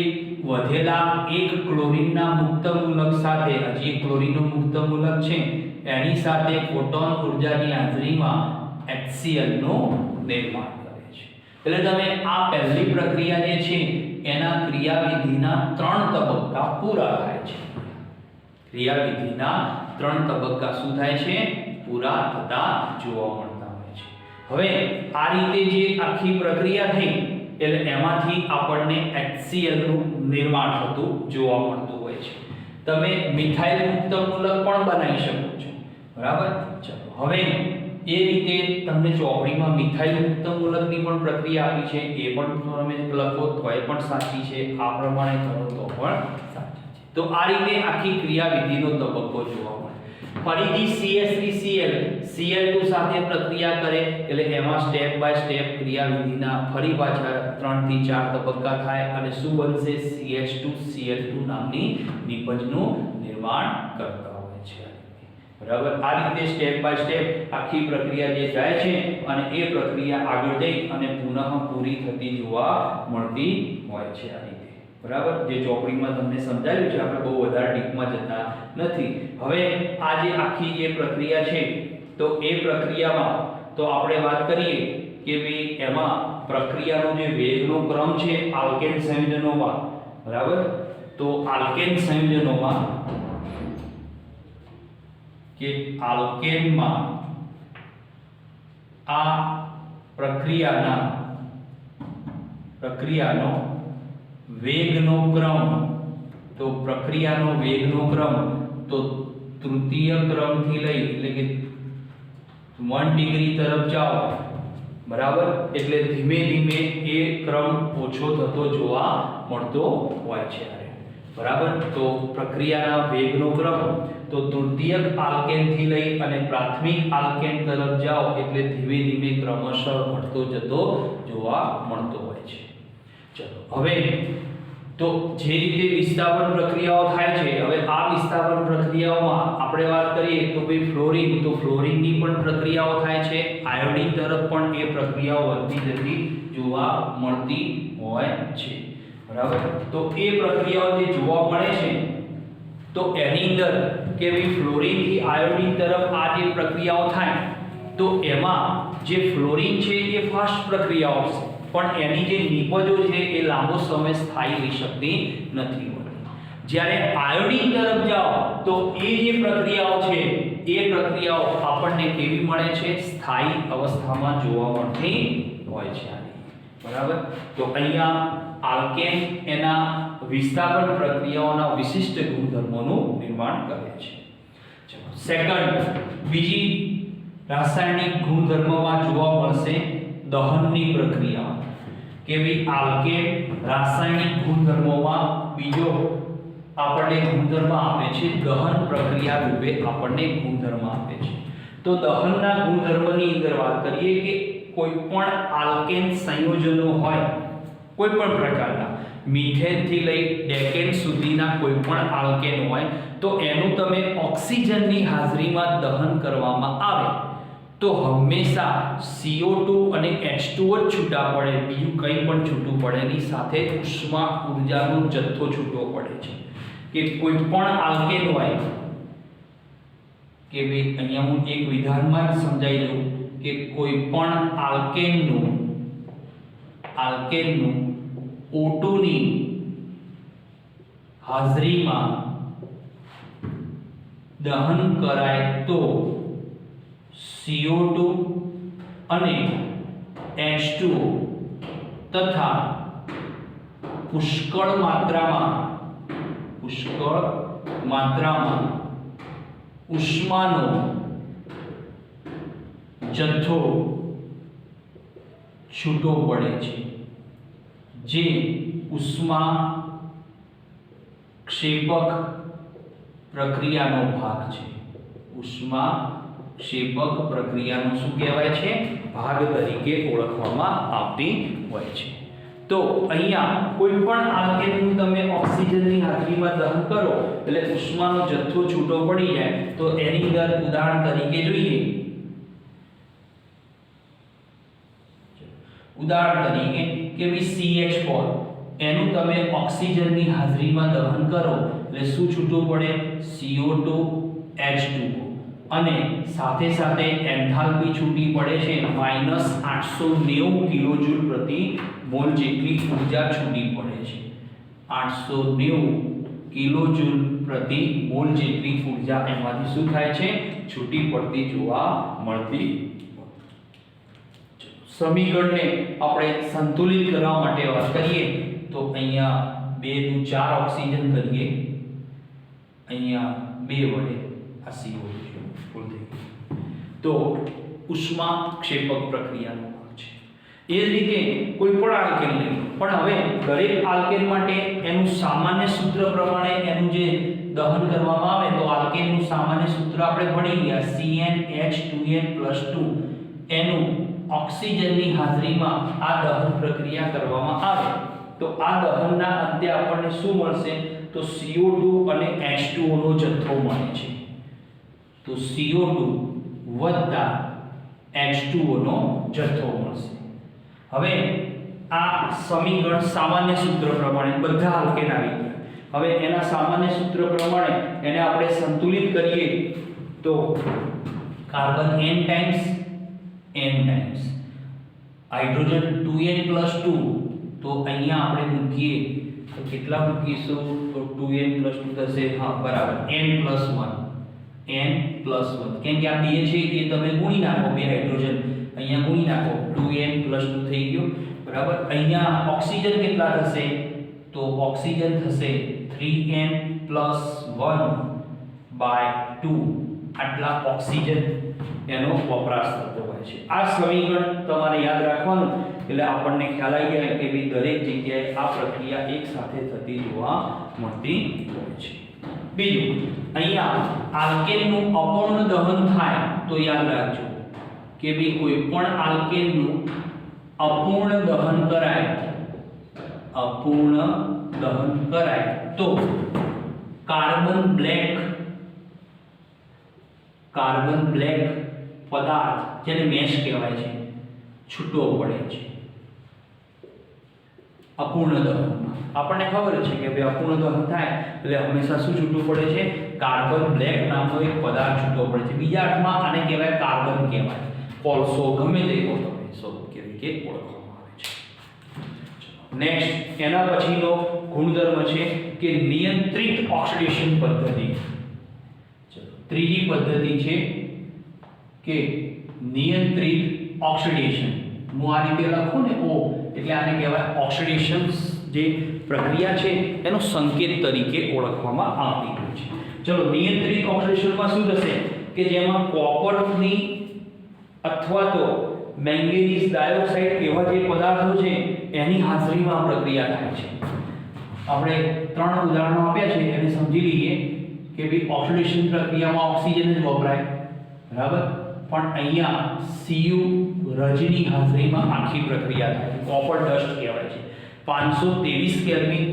વધેલા એક ક્લોરીનના મુક્ત મૂલક સાથે, હજી ક્લોરીનનું મુક્ત મૂલક છે એની સાથે ફોટોન ઉર્જાની હાજરીમાં HCl નું નિર્માણ કરે છે. એટલે તમે આ પહેલી પ્રક્રિયા જે છે એના ક્રિયાવિધિના 3 તબક્કા પૂરા થાય છે. ક્રિયાવિધિના 3 તબક્કા શું થાય છે? પૂરા થતા જોવા મળતા હોય છે. હવે આ રીતે જે આખી પ્રક્રિયા થઈ એટલે એમાંથી આપણને HCl નું નિર્માણ થતું જોવા મળતું હોય છે. તમે મિથાઇલ મુક્ત મૂલક પણ બનાવી શકો છો, બરાબર. ચલો હવે એ રીતે તમને ચોપડીમાં મિથાઇલ મુક્ત મૂલકની પણ પ્રક્રિયા આપી છે, એ પણ તમે લખો તો એ પણ સાચી છે, આ પ્રમાણે કરો તો પણ સાચી છે. તો આ રીતે આખી ક્રિયાવિધિનો તબક્કો જોવા મળે. ફરીથી CH3Cl Cl2 સાથે પ્રક્રિયા કરે એટલે એમાં સ્ટેપ બાય સ્ટેપ ક્રિયાવિધિના ફરી પાછા 3 થી 4 તબક્કા થાય અને શું બનશે? CH2Cl2 નામની નિપજનું નિર્માણ કરતા હોય છે, બરાબર. આ રીતે સ્ટેપ બાય સ્ટેપ આખી પ્રક્રિયા જે જાય છે અને એ પ્રક્રિયા આગળ જઈ અને પુનઃ પૂરી થતી જોવા મળતી હોય છે આ રીતે, બરાબર. જે ચોપડીમાં તમને સમજાવ્યું છે, આપણે બહુ વધારે ડીપમાં જતા નથી. હવે આ જે આખી જે પ્રક્રિયા છે તો એ પ્રક્રિયામાં તો આપણે વાત કરીએ કે ભાઈ એમાં પ્રક્રિયાનો જે વેગનો ક્રમ છે આલ્કેન સંયોજનોમાં, બરાબર. તો આલ્કેન સંયોજનોમાં કે આલ્કેનમાં આ પ્રક્રિયાનો વેગનો ક્રમ, તો પ્રક્રિયાનો વેગનો ક્રમ તો તૃતીય ક્રમથી લઈ એટલે કે 1 ડિગ્રી તરફ જાઓ, બરાબર. એટલે ધીમે ધીમે એ ક્રમ ઓછો થતો જોવા મળતો હોય છે, બરાબર. તો પ્રક્રિયાના વેગનો ક્રમ તો તૃતીયક આલ્કેન થી લઈ અને પ્રાથમિક આલ્કેન તરફ જાઓ એટલે ધીમે ધીમે ક્રમશઃ ઘટતો જતો જોવા મળતો હોય છે. ચલો હવે તો જે રીતે વિસ્થાપન પ્રક્રિયાઓ થાય છે, હવે આ વિસ્થાપન પ્રક્રિયાઓમાં આપણે વાત કરીએ તો ભાઈ ફ્લોરિન, તો ફ્લોરિનની પણ પ્રક્રિયાઓ થાય છે, આયોડિન તરફ પણ એ પ્રક્રિયાઓ વધતી જતી જોવા મળતી હોય છે, બરાબર. તો એ પ્રક્રિયાઓ જે જોવા મળે છે તો એની અંદર કે ભાઈ ફ્લોરિન થી આયોડિન તરફ આ જે પ્રક્રિયાઓ થાય તો એમાં જે ફ્લોરિન છે એ ફાસ્ટ પ્રક્રિયાઓ છે, પણ એની જે નિપજો છે એ લાંબો સમય સ્થાયી રહી શકતી નથી હોતી. જ્યારે આયોડિન તરફ જાઓ તો એ જે પ્રક્રિયાઓ છે એ પ્રક્રિયાઓ આપણને કેવી મળે છે? સ્થાયી અવસ્થામાં જોવા મળતી હોય છે, બરાબર. તો અહીંયા આલ્કેન એના વિસ્થાપન પ્રક્રિયાઓના વિશિષ્ટ ગુણધર્મોનું નિર્માણ કરે છે. ચલો સેકન્ડ, બીજી રાસાયણિક ગુણધર્મમાં જોવા મળશે દહનની પ્રક્રિયા. કે ભાઈ આલ્કેન રાસાયણિક ગુણધર્મોમાં બીજો આપણને ગુણધર્મ આપે છે, દહન પ્રક્રિયા રૂપે આપણને ગુણધર્મ આપે છે. તો દહનના ગુણધર્મની અંદર વાત કરીએ કે કોઈ પણ આલ્કેન સંયોજનો હોય, કોઈ પણ પ્રકારના મિથેન થી લઈ ડેકેન સુધીના કોઈ પણ આલ્કેન હોય તો એનું તમે ઓક્સિજનની હાજરીમાં દહન કરવામાં આવે તો હંમેશા CO2 અને H2O જ છૂટા પડે, બીજું કંઈ પણ છૂટું પડે નહીં. સાથે ઉષ્મા ઉર્જાનો જથ્થો છૂટો પડે છે. કે કોઈ પણ આલ્કેન હોય કે ભાઈ અહીંયા હું એક વિધાનમાં જ સમજાવી દઉં કે કોઈ પણ આલ્કેનનું O2 ની હાજરીમાં દહન કરાય તો CO2 અને H2O તથા પુષ્કળ માત્રામાં ઉષ્માનો જથ્થો છૂટો પડે છે. જે ઉષ્મા ક્ષેપક પ્રક્રિયાનો ભાગ છે. ઉષ્મા ક્ષેપક પ્રક્રિયાનો શું કહેવાય છે? ભાગ તરીકે ઓળખવામાં આવતી હોય છે. તો અહીંયા કોઈ પણ આલ્કેનનું તમે ઓક્સિજનની હાજરીમાં દહન કરો એટલે ઉષ્માનો જથ્થો છૂટો પડી જાય. તો એની અંદર ઉદાહરણ તરીકે જોઈએ, ઉદાહરણ તરીકે કે CH4 એનું તમે ઓક્સિજનની હાજરીમાં દહન કરો એટલે શું છૂટું પડે? CO2 H2O અને સાથે સાથે એન્થાલ્પી છૂટી પડે છે -890 કિલોજૂલ પ્રતિ મોલ જેટલી ઊર્જા છૂટી પડે છે. 890 કિલોજૂલ પ્રતિ મોલ જેટલી ઊર્જા એમાંથી શું થાય છે? છૂટી પડતી જોવા મળતી. સમીકરણને આપણે સંતુલિત કરવા માટે વાત કરીએ તો અહીંયા 2 નું 4 ઓક્સિજન કરીએ, અહીંયા 2 વડે આ CO ફૂલ થઈ ગયું. તો ઉષ્મા ક્ષેપક પ્રક્રિયાનો ભાગ છે. એ જ રીતે કોઈ પણ આલ્કેન લઈ, પણ હવે દરેક આલ્કેન માટે એનું સામાન્ય સૂત્ર પ્રમાણે એનું જે દહન કરવામાં આવે તો આલ્કેનનું સામાન્ય સૂત્ર આપણે ભણી ગયા CnH2n+2 એનું ઓક્સિજનની હાજરીમાં આ દહન પ્રક્રિયા કરવામાં આવે તો આ દહનના અંતે આપણને શું મળશે? તો CO2 અને H2O નો જથ્થો મળે છે. તો CO2 વત્તા H2O નો જથ્થો મળશે. હવે આ સમીકરણ સામાન્ય સૂત્ર પ્રમાણે બધા આલ્કેન આવી ગયા. હવે એના સામાન્ય સૂત્ર પ્રમાણે એને આપણે સંતુલિત કરીએ તો carbon n times hydrogen 2n+2 તો અહીંયા આપણે મૂકીએ તો કેટલા મૂકીશું? તો 2n+2 થશે, હા બરાબર, n+1 કેમ કે આ બે છે એ તમે ગુણી નાખો, બે હાઇડ્રોજન અહીંયા ગુણી નાખો, 2n+2 થઈ ગયો બરાબર. અહીંયા ઓક્સિજન કેટલા થશે? તો ઓક્સિજન થશે 3n+1/2 આટલા ઓક્સિજન એનો વપરાશ થતો હોય છે. આ સમીકરણ તમારે યાદ રાખવાનું એટલે આપણને ખ્યાલ આવી જાય કે ભઈ દરેક જગ્યાએ આ પ્રક્રિયા એક સાથે થતી જોવા મળતી હોય છે. બીજું, અહીંયા આલ્કેનનું અપૂર્ણ દહન થાય તો યાદ રાખજો કે ભઈ કોઈ પણ આલ્કેનનું અપૂર્ણ દહન કરાય તો કાર્બન બ્લેક પદાર્થ જેને મેશ કહેવાય છે છૂટો પડે છે અપૂર્ણ દહનમાં. આપણને ખબર છે કે ભાઈ અપૂર્ણ દહન થાય એટલે હંમેશા શું છૂટું પડે છે? કાર્બન બ્લેક નામનો એક પદાર્થ છૂટો પડે છે. બીજા અર્થમાં આને કહેવાય કાર્બન કહેવાય, કોલસો ગમે તે કહો તમે, સો તરીકે ઓળખવામાં આવે છે. નેક્સ્ટ એના પછીનો ગુણધર્મ છે કે નિયંત્રિત ઓક્સિડેશન પદ્ધતિ. ત્રીજી પદ્ધતિ છે કે નિયંત્રિત ઓક્સિડેશન. હું આ રીતે લખું ને O એટલે આને કહેવાય ઓક્સિડેશન. જે પ્રક્રિયા છે એનો સંકેત તરીકે ઓળખવામાં આવતી હોય છે. ચલો, નિયંત્રિત ઓક્સિડેશનમાં શું થશે કે જેમાં કોપરની અથવા તો મેંગેનીઝ ડાયોક્સાઇડ એવા જે પદાર્થો છે એની હાજરીમાં આ પ્રક્રિયા થાય છે. આપણે 3 ઉદાહરણો આપ્યા છે એને સમજી લઈએ કે ભાઈ ઓક્સિડેશન પ્રક્રિયામાં ઓક્સિજન જ વપરાય બરાબર, પણ અહીંયા Cu રજની હાજરીમાં આખી પ્રક્રિયા થાય. કોપર ડસ્ટ કહેવાય છે. 523 કેલ્વિન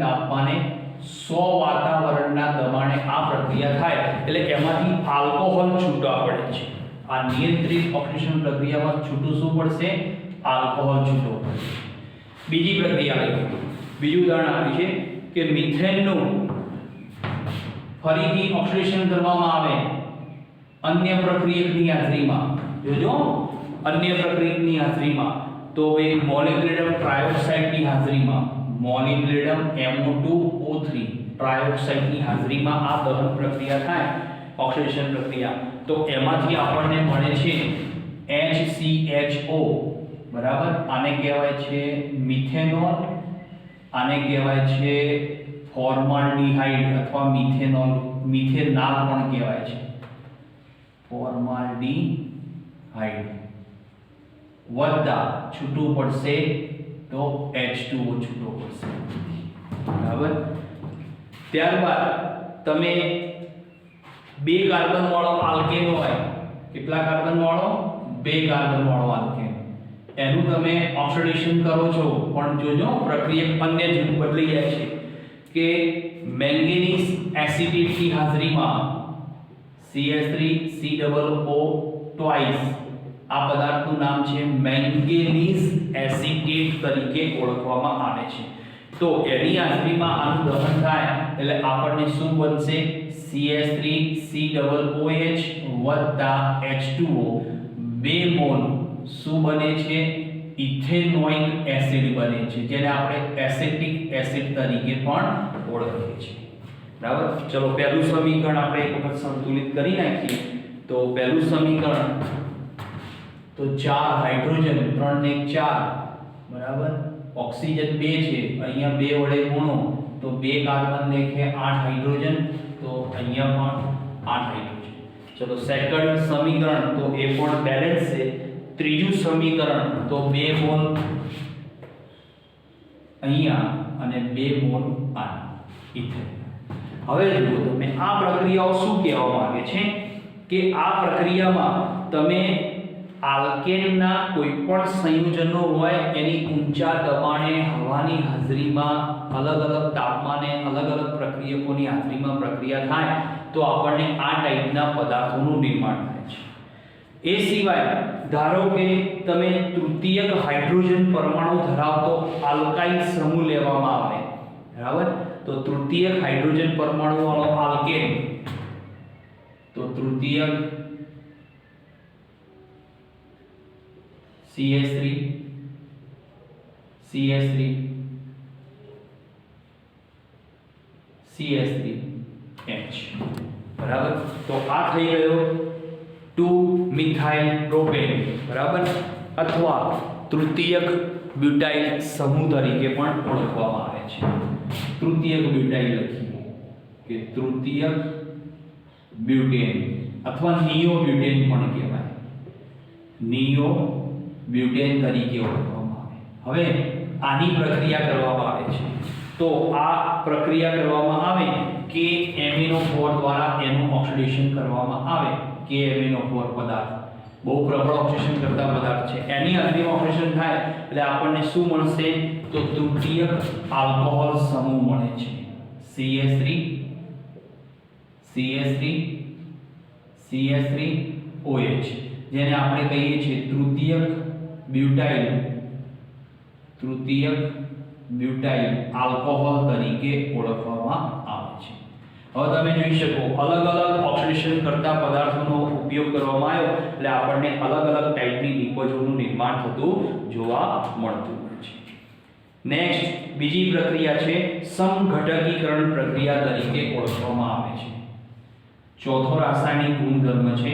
તાપમાને 100 વાતાવરણના દબાણે આ પ્રક્રિયા થાય એટલે એમાંથી આલ્કોહોલ છૂટવા પડે છે. આ નિયંત્રિત ઓક્સિડેશન પ્રક્રિયામાં છૂટું શું પડશે? આલ્કોહોલ છૂટો પડશે. બીજી પ્રક્રિયા લઈએ. બીજું ઉદાહરણ આપ્યું છે કે મિથેનનું ફરીથી ઓક્સિડેશન કરવામાં આવે અન્ય પ્રક્રિયકની હાજરીમાં. જોજો, અન્ય પ્રક્રિયકની હાજરીમાં તો એ મોલિબ્ડેનમ ટ્રાયોક્સાઇડની હાજરીમાં, મોલિબ્ડેનમ MO2O3 ટ્રાયોક્સાઇડની હાજરીમાં આ દહન પ્રક્રિયા થાય, ઓક્સિડેશન પ્રક્રિયા, તો એમાંથી આપણને મળે છે HCHO બરાબર. આને કહેવાય છે મિથેનોલ, આને કહેવાય છે ફોર્માલ્ડિહાઇડ અથવા મિથેનોલ, મિથેનાલ પણ કહેવાય છે. ફોર્માલ્ડિહાઇડ વત્તા છૂટું પડશે તો H2O છૂટો પડશે, બરાબર। ત્યારબાદ તમે બે કાર્બન વાળો આલ્કેન હોય, કેટલા કાર્બન વાળો? બે કાર્બન વાળો આલ્કેન, એનું તમે ઓક્સિડેશન કરો છો, પણ જોજો પ્રક્રિયા અન્ય જૂથ બદલી જાય છે કે મેંગેનીઝ એસિટેટ की હાજરીમાં CH3COO ટ્વાઇસ આ પદાર્થનું નામ છે મેંગેનીઝ એસિટેટ તરીકે ઓળખવામાં આવે છે। તો એની હાજરીમાં આનું દહન થાય એટલે આપણને શું બનશે? CH3COOH વત્તા H2O, 2 મોલ શું બને છે? ઇથેનોઇક એસિડ બને છે, જેને આપણે એસિટિક એસિડ તરીકે પણ ઓળખીએ છીએ, બરાબર। ચલો પહેલું સમીકરણ આપણે એક વખત સંતુલિત કરી નાખીએ। તો પહેલું સમીકરણ તો 4 હાઇડ્રોજન 3 ને 1 4, બરાબર। ઓક્સિજન 2 છે, અહીંયા 2 વડે ગુણો તો 2 કાર્બન લેખે 8 હાઇડ્રોજન, તો અહીંયા પણ 8 હાઇડ્રોજન। ચલો સેકન્ડ સમીકરણ તો એ પણ બેલેન્સ છે। ત્રીજું સમીકરણ તો 2 મોલ અહીંયા અને 2 મોલ આ ઇથેન। હવે જુઓ તમે આ પ્રક્રિયાઓ શું કહેવા માંગે છે કે આ પ્રક્રિયામાં તમે આલ્કેનના કોઈપણ સંયોજનો હોય એની ઊંચા દબાણે હવાની હાજરીમાં અલગ અલગ તાપમાને અલગ અલગ પ્રક્રિયકોની હાજરીમાં પ્રક્રિયા થાય તો આપણને આ ટાઈપના પદાર્થોનું નિર્માણ થાય છે। એ સિવાય ધારો કે તમે તૃતીયક હાઇડ્રોજન પરમાણુ ધરાવતો આલ્કાઇલ સમૂહ લેવામાં આવે, બરાબર। તો તૃતીયક હાઇડ્રોજન પરમાણુ વાળો આલ્કેન, તો તૃતીયક CH3 CH3 CH3H, બરાબર। તો આ થઈ ગયો 2 મિથાઇલ પ્રોપેન, બરાબર, અથવા તૃતીયક બ્યુટાઇલ સમૂહ તરીકે પણ ઓળખવામાં આવે છે। તૃતીયક બ્યુટાઇલ લખીએ કે તૃતીયક બ્યુટેન અથવા નિયો બ્યુટેન પણ કહેવાય, નિયો બ્યુટેન તરીકે ઓળખવામાં આવે। હવે આની પ્રક્રિયા કરવામાં આવે છે, તો આ પ્રક્રિયા કરવામાં આવે કે MnO4 દ્વારા એનું ઓક્સિડેશન કરવામાં આવે। કે MnO4 પદાર્થ બહુ પ્રબળ ઓક્સિડેશન કરતા પદાર્થ છે, એની હાજરીમાં ઓક્સિડેશન થાય એટલે આપણને શું મળશે? તો તૃતીયક આલ્કોહોલ સમૂહ મળે છે, CH3 CH3 CH3OH, જેને આપણે કહીએ છીએ તૃતીયક બ્યુટાઇલ આલ્કોહોલ તરીકે ઓળખવામાં આવે છે। હવે તમે જોઈ શકો અલગ અલગ ઓક્સિડેશન કરતા પદાર્થોનો ઉપયોગ કરવામાં આવ્યો એટલે આપણને અલગ અલગ ટાઈપની નિપજોનું નિર્માણ થતું જોવા મળતું હોય છે। નેક્સ્ટ બીજી પ્રક્રિયા છે સમઘટકીકરણ પ્રક્રિયા તરીકે ઓળખવામાં આવે છે। ચોથો રાસાયણિક ગુણધર્મ છે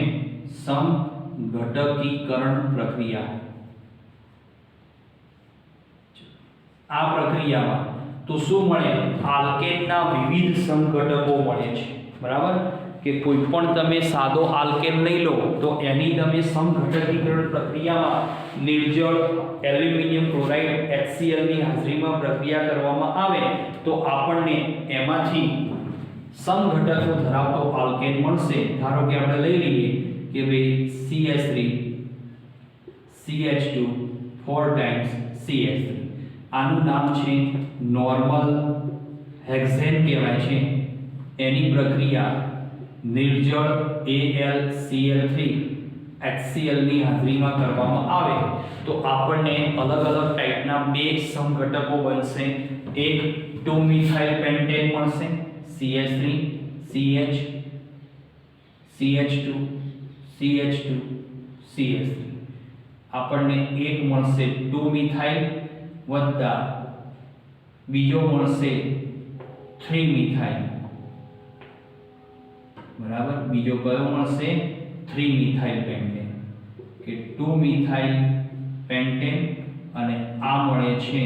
સમઘટકીકરણ પ્રક્રિયા। આ પ્રક્રિયામાં તો શું મળે? આલ્કેનના વિવિધ સમઘટકો મળે છે, બરાબર। કે કોઈ પણ તમે સાદો આલ્કેન લઈ લો તો એની તમે સમઘટકીકરણ પ્રક્રિયામાં નિર્જળ એલ્યુમિનિયમ ક્લોરાઇડ HCl ની હાજરીમાં પ્રક્રિયા કરવામાં આવે તો આપણને એમાંથી સમઘટકો ધરાવતો આલ્કેન મળશે। ધારો કે આપણે લઈ લઈએ કે ભાઈ CH3 CH2 4 times CH3, આનું નામ છે નોર્મલ હેક્સેન કહેવાય છે। એની પ્રક્રિયા નિર્જળ AlCl3 HCl ની હાજરીમાં કરવામાં આવે તો આપણને અલગ અલગ ટાઈપના બે સમઘટકો બનશે। એક 2 મિથાઇલ પેન્ટેન મળશે, CH3 CH CH2 CH2 CH3, આપણને એક મળશે 2 મિથાઇલ વત્તા બીજો મળશે 3 મિથાઇલ, બરાબર। બીજો કયો મળશે? 3 મિથાઇલ પેન્ટેન, કે 2 મિથાઇલ પેન્ટેન અને આ મળે છે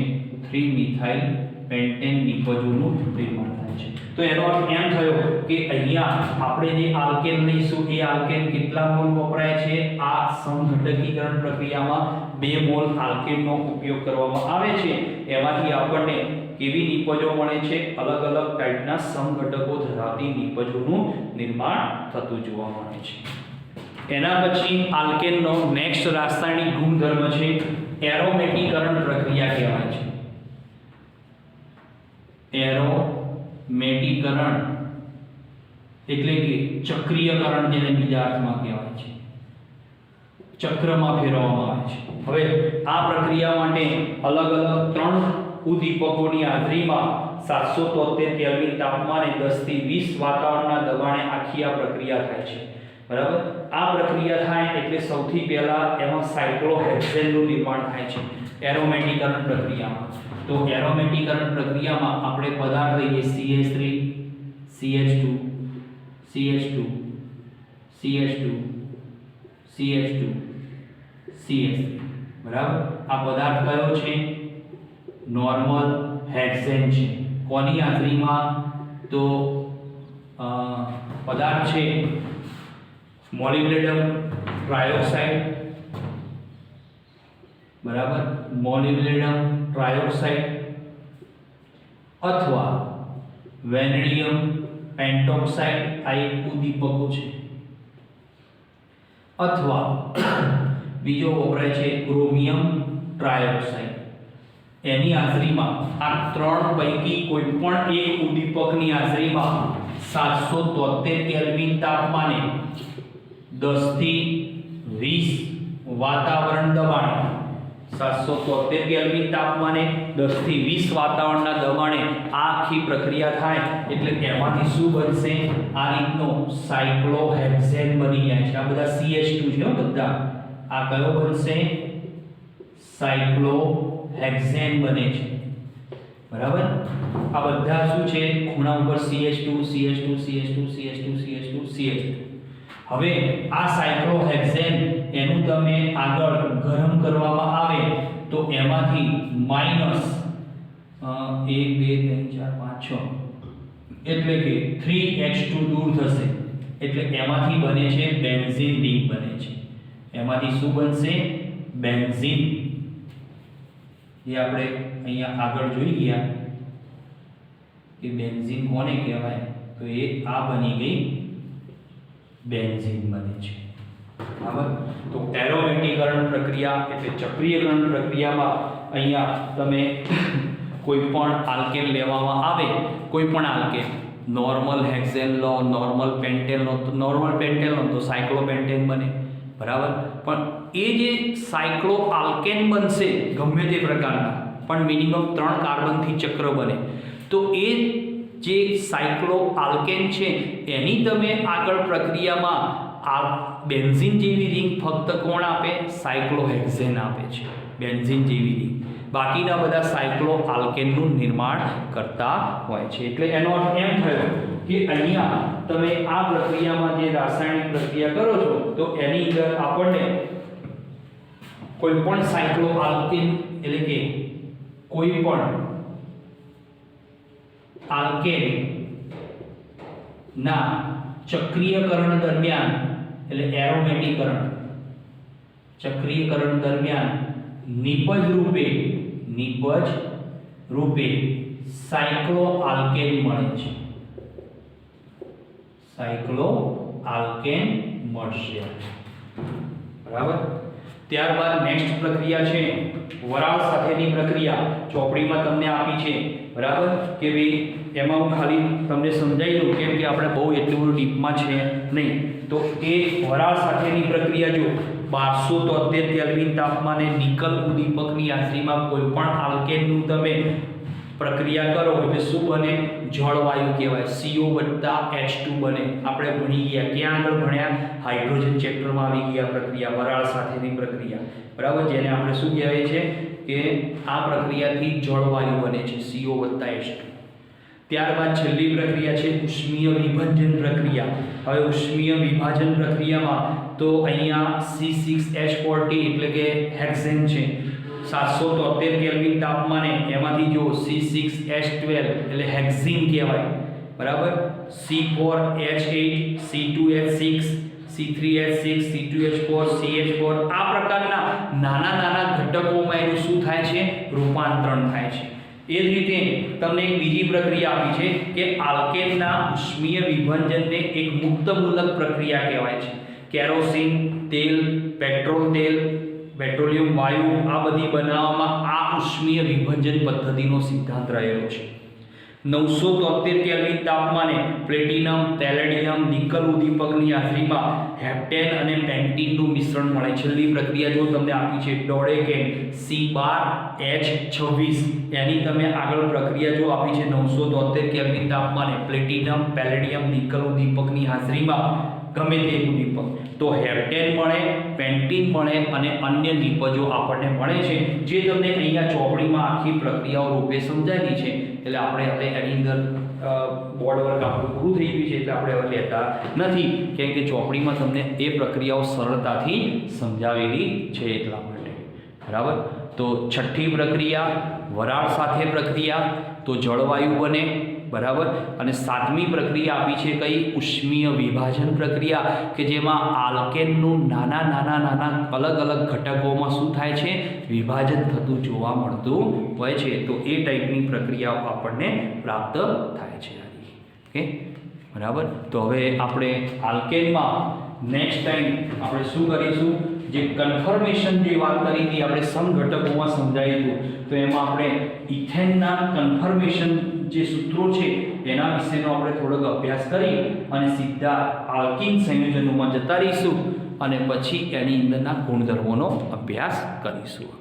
3 મિથાઇલ પેન્ટેન નિપજોનું નિર્માણ થાય છે. તો એનો અર્થ એમ થયો કે અહીંયા આપણે જે આલ્કેન લઈશું એ આલ્કેન કેટલા મોલ વપરાય છે? આ સમઘટકીકરણ પ્રક્રિયામાં 2 મોલ આલ્કેનનો ઉપયોગ કરવામાં આવે છે. એમાંથી આપણને કેવી નિપજો મળે છે? અલગ અલગ ટાઈપના સમઘટકો ધરાવતી નિપજોનું નિર્માણ થતું જોવા મળે છે. એના પછી આલ્કેનનો નેક્સ્ટ રાસાયણિક ગુણધર્મ છે એરોમેટીકરણ પ્રક્રિયા કહેવાય છે. એરોમેટીકરણ એટલે કે ચક્રીયકરણ, જેને બીજા અર્થમાં કહેવાય છે, ચક્રમાં ફેરવવામાં આવે છે. હવે આ પ્રક્રિયા માટે અલગ અલગ 3 ઉદ્દીપકોની હાજરીમાં 773 કેલ્વિન તાપમાને 10 થી 20 વાતાવરણના દબાણે આખી આ પ્રક્રિયા થાય છે. બરાબર? આ પ્રક્રિયા થાય એટલે સૌથી પહેલા એમાં સાયક્લોહેક્સેનનું નિર્માણ થાય છે એરોમેટીકરણ પ્રક્રિયામાં. તો એરોમેટીકરણ પ્રક્રિયામાં આપણે પદાર્થ લઈએ CH3, CH2, CH2, CH2, CH2, CH3. બરાબર? આ પદાર્થ કયો છે? નોર્મલ હેક્સેન છે. કોની હાજરીમાં? તો પદાર્થ છે મોલિબ્ડેનમ ટ્રાયોક્સાઇડ. બરાબર? મોલિબ્ડેનમ ટ્રાયોક્સાઇડ અથવા વેનેડિયમ પેન્ટોક્સાઇડ, આ એક ઉદ્દીપકો છે. અથવા બીજો વપરાય છે ક્રોમિયમ ટ્રાયોક્સાઇડ. એની હાજરીમાં આ 3 પૈકી કોઈ પણ એક ઉદ્દીપકની હાજરીમાં 773 કેલ્વિન તાપમાને 10 થી 20 વાતાવરણ દબાણે 773 કેલ્વિન તાપમાને 10 થી 20 વાતાવરણના દબાણે આ આખી પ્રક્રિયા થાય એટલે એમાંથી શું બનશે? આ રીતનો સાયક્લોહેક્સેન બની જાય છે. આ બધા CH2 છે બધા. આ કયો બનશે? સાયક્લોહેક્સેન બને છે. બરાબર? આ બધા શું છે? ખૂણા ઉપર CH2 CH2 CH2 CH2 CH2 CH2. હવે આ સાયક્લોહેક્સેન એનું તમે આગળ ગરમ કરવામાં આવે તો એમાંથી માઈનસ 1 2 3 4 5 6 એટલે કે 3H2 દૂર થશે એટલે એમાંથી બને છે બેન્ઝીન રિંગ બને છે. એમાંથી શું બનશે? બેન્ઝીન. એ આપણે અહીંયા આગળ જોઈ ગયા કે બેન્ઝીન કોને કહેવાય? તો એ આ બની ગઈ બેન્ઝીન બને છે. બરાબર? તો એરોમેટીકરણ પ્રક્રિયા એટલે ચક્રીયકરણ પ્રક્રિયામાં અહીંયા તમે કોઈ પણ આલ્કેન લેવામાં આવે, કોઈ પણ આલ્કેન, નોર્મલ હેક્સેન લો, નોર્મલ પેન્ટેન લો, તો નોર્મલ પેન્ટેન લો તો સાયક્લોપેન્ટેન બને. બરાબર? પણ એ જે સાયક્લો આલ્કેન બનશે ગમે તે પ્રકારના, પણ મિનિમમ 3 કાર્બનથી ચક્ર બને. તો એ જે સાયક્લો આલ્કેન છે એની તમે આગળ પ્રક્રિયામાં આ બેન્ઝીન જેવી રિંગ ફક્ત કોણ આપે? સાયક્લોહેક્સેન આપે છે, બેન્ઝીન જેવી રિંગ. બાકીના બધા સાયક્લો આલ્કેનનું નિર્માણ કરતા હોય છે. એટલે એનો અર્થ એમ થયો કે અહીંયા તમે આ પ્રક્રિયામાં જે રાસાયણિક પ્રક્રિયા કરો છો તો એની અંદર આપણને કોઈ પણ સાયક્લો આલ્કેન એટલે કે કોઈ પણ આલ્કેન ના ચક્રીયકરણ દરમિયાન એટલે એરોમેટીકરણ ચક્રીયકરણ દરમિયાન નિપજ રૂપે સાયક્લો આલ્કેન મળે છે. સાયક્લો આલ્કેન મળશે. બરાબર? ત્યારબાદ નેક્સ્ટ પ્રક્રિયા છે વરાળ સાથેની પ્રક્રિયા. ચોપડીમાં તમને આપી છે. બરાબર? કે ભાઈ એમાં હું ખાલી તમને સમજાવી દઉં કેમ કે આપણે બહુ એટલું બધું ડીપમાં છે નહીં. તો એ વરાળ સાથેની પ્રક્રિયા જો 1273 કેલ્વિન તાપમાને નિકલ ઉદ્દીપકની હાજરીમાં કોઈ પણ આલ્કેનનું તમે પ્રક્રિયા કરો એટલે શું બને? જળવાયુ કહેવાય. CO + H2 બને. આપણે ભણી ગયા, ક્યાં આગળ ભણ્યા? હાઇડ્રોજન ચેપ્ટરમાં આવી ગયા પ્રક્રિયા, વરાળ સાથેની પ્રક્રિયા. બરાબર? જેને આપણે શું કહેવાય છે કે આ પ્રક્રિયાથી જળવાયુ બને છે, CO + H2. ત્યારબાદ છેલ્લી પ્રક્રિયા છે ઉષ્મીય વિભાજન પ્રક્રિયા. હવે ઉષ્મીય વિભાજન પ્રક્રિયામાં તો અહીંયા C6H40 એટલે કે હેક્સેન છે, 773 કેલ્વિન તાપમાને એમાંથી જો C6H12 એટલે હેક્ઝીન કહેવાય, બરાબર, C4H8 C2H6 C3H6 C2H4 CH4 આ પ્રકારના નાના નાના ઘટકોમાં એનું શું થાય છે, રૂપાંતરણ થાય છે. એ જ રીતે તમને એક બીજી પ્રક્રિયા આપી છે કે આલ્કેનના ઉષ્મીય વિભંજનને એક મુક્તમૂલક પ્રક્રિયા કહેવાય છે. કેરોસીન તેલ, પેટ્રોલ તેલ, પેટ્રોલિયમ વાયુ આ બધી બનાવવામાં આ ઉષ્મીય વિભંજન પદ્ધતિનો સિદ્ધાંત રહેલો છે. 973 કેલ્વિન તાપમાને પ્લેટિનમ, પેલેડિયમ, નિકલ ઉદ્દીપકની હાજરીમાં હેપ્ટેન અને પેન્ટીનનું મિશ્રણ મળે. છેલ્લી પ્રક્રિયા જો તમને આપી છે ડોડેકેન C12H26 એની તમે આગળ પ્રક્રિયા જો આપી છે 973 કેલ્વિન તાપમાને પ્લેટિનમ, પેલેડિયમ, નિકલ ઉદ્દીપકની હાજરીમાં ગમે તે ઉદ્દીપક તો હેપ્ટેન મળે, પેન્ટીન મળે અને અન્ય નિપજો આપણને મળે છે, જે તમને અહીંયા ચોપડીમાં આખી પ્રક્રિયાઓ રૂપે સમજાયેલી છે. એટલે આપણે હવે એની અંદર બોર્ડ વર્ક આપણું પૂરું થઈ ગયું છે એટલે આપણે હવે લેતા નથી, કેમ કે ચોપડીમાં તમને એ પ્રક્રિયાઓ સરળતાથી સમજાવેલી છે એટલા માટે, બરાબર. તો છઠ્ઠી પ્રક્રિયા વરાળ સાથે પ્રક્રિયા, તો જળવાયુ બને, બરાબર. અને સાતમી પ્રક્રિયા આપી છે કઈ, ઉષ્મીય વિભાજન પ્રક્રિયા, કે જેમાં આલ્કેનનું નાના નાના નાના અલગ અલગ ઘટકોમાં શું થાય છે, વિભાજન થતું જોવા મળતું હોય છે. તો એ ટાઈપની પ્રક્રિયાઓ આપણને પ્રાપ્ત થાય છે. ઓકે, બરાબર. તો હવે આપણે આલ્કેનમાં નેક્સ્ટ ટાઈમ આપણે શું કરીશું, જે કન્ફર્મેશન જે વાત કરી હતી આપણે સમઘટકોમાં સમજાયું હતું, તો એમાં આપણે ઇથેનના કન્ફર્મેશન જે સૂત્રો છે એના વિશેનો આપણે થોડોક અભ્યાસ કરી અને સીધા આલ્કીન સંયોજનોમાં જતા રહીશું અને પછી એની અંદરના ગુણધર્મોનો અભ્યાસ કરીશું.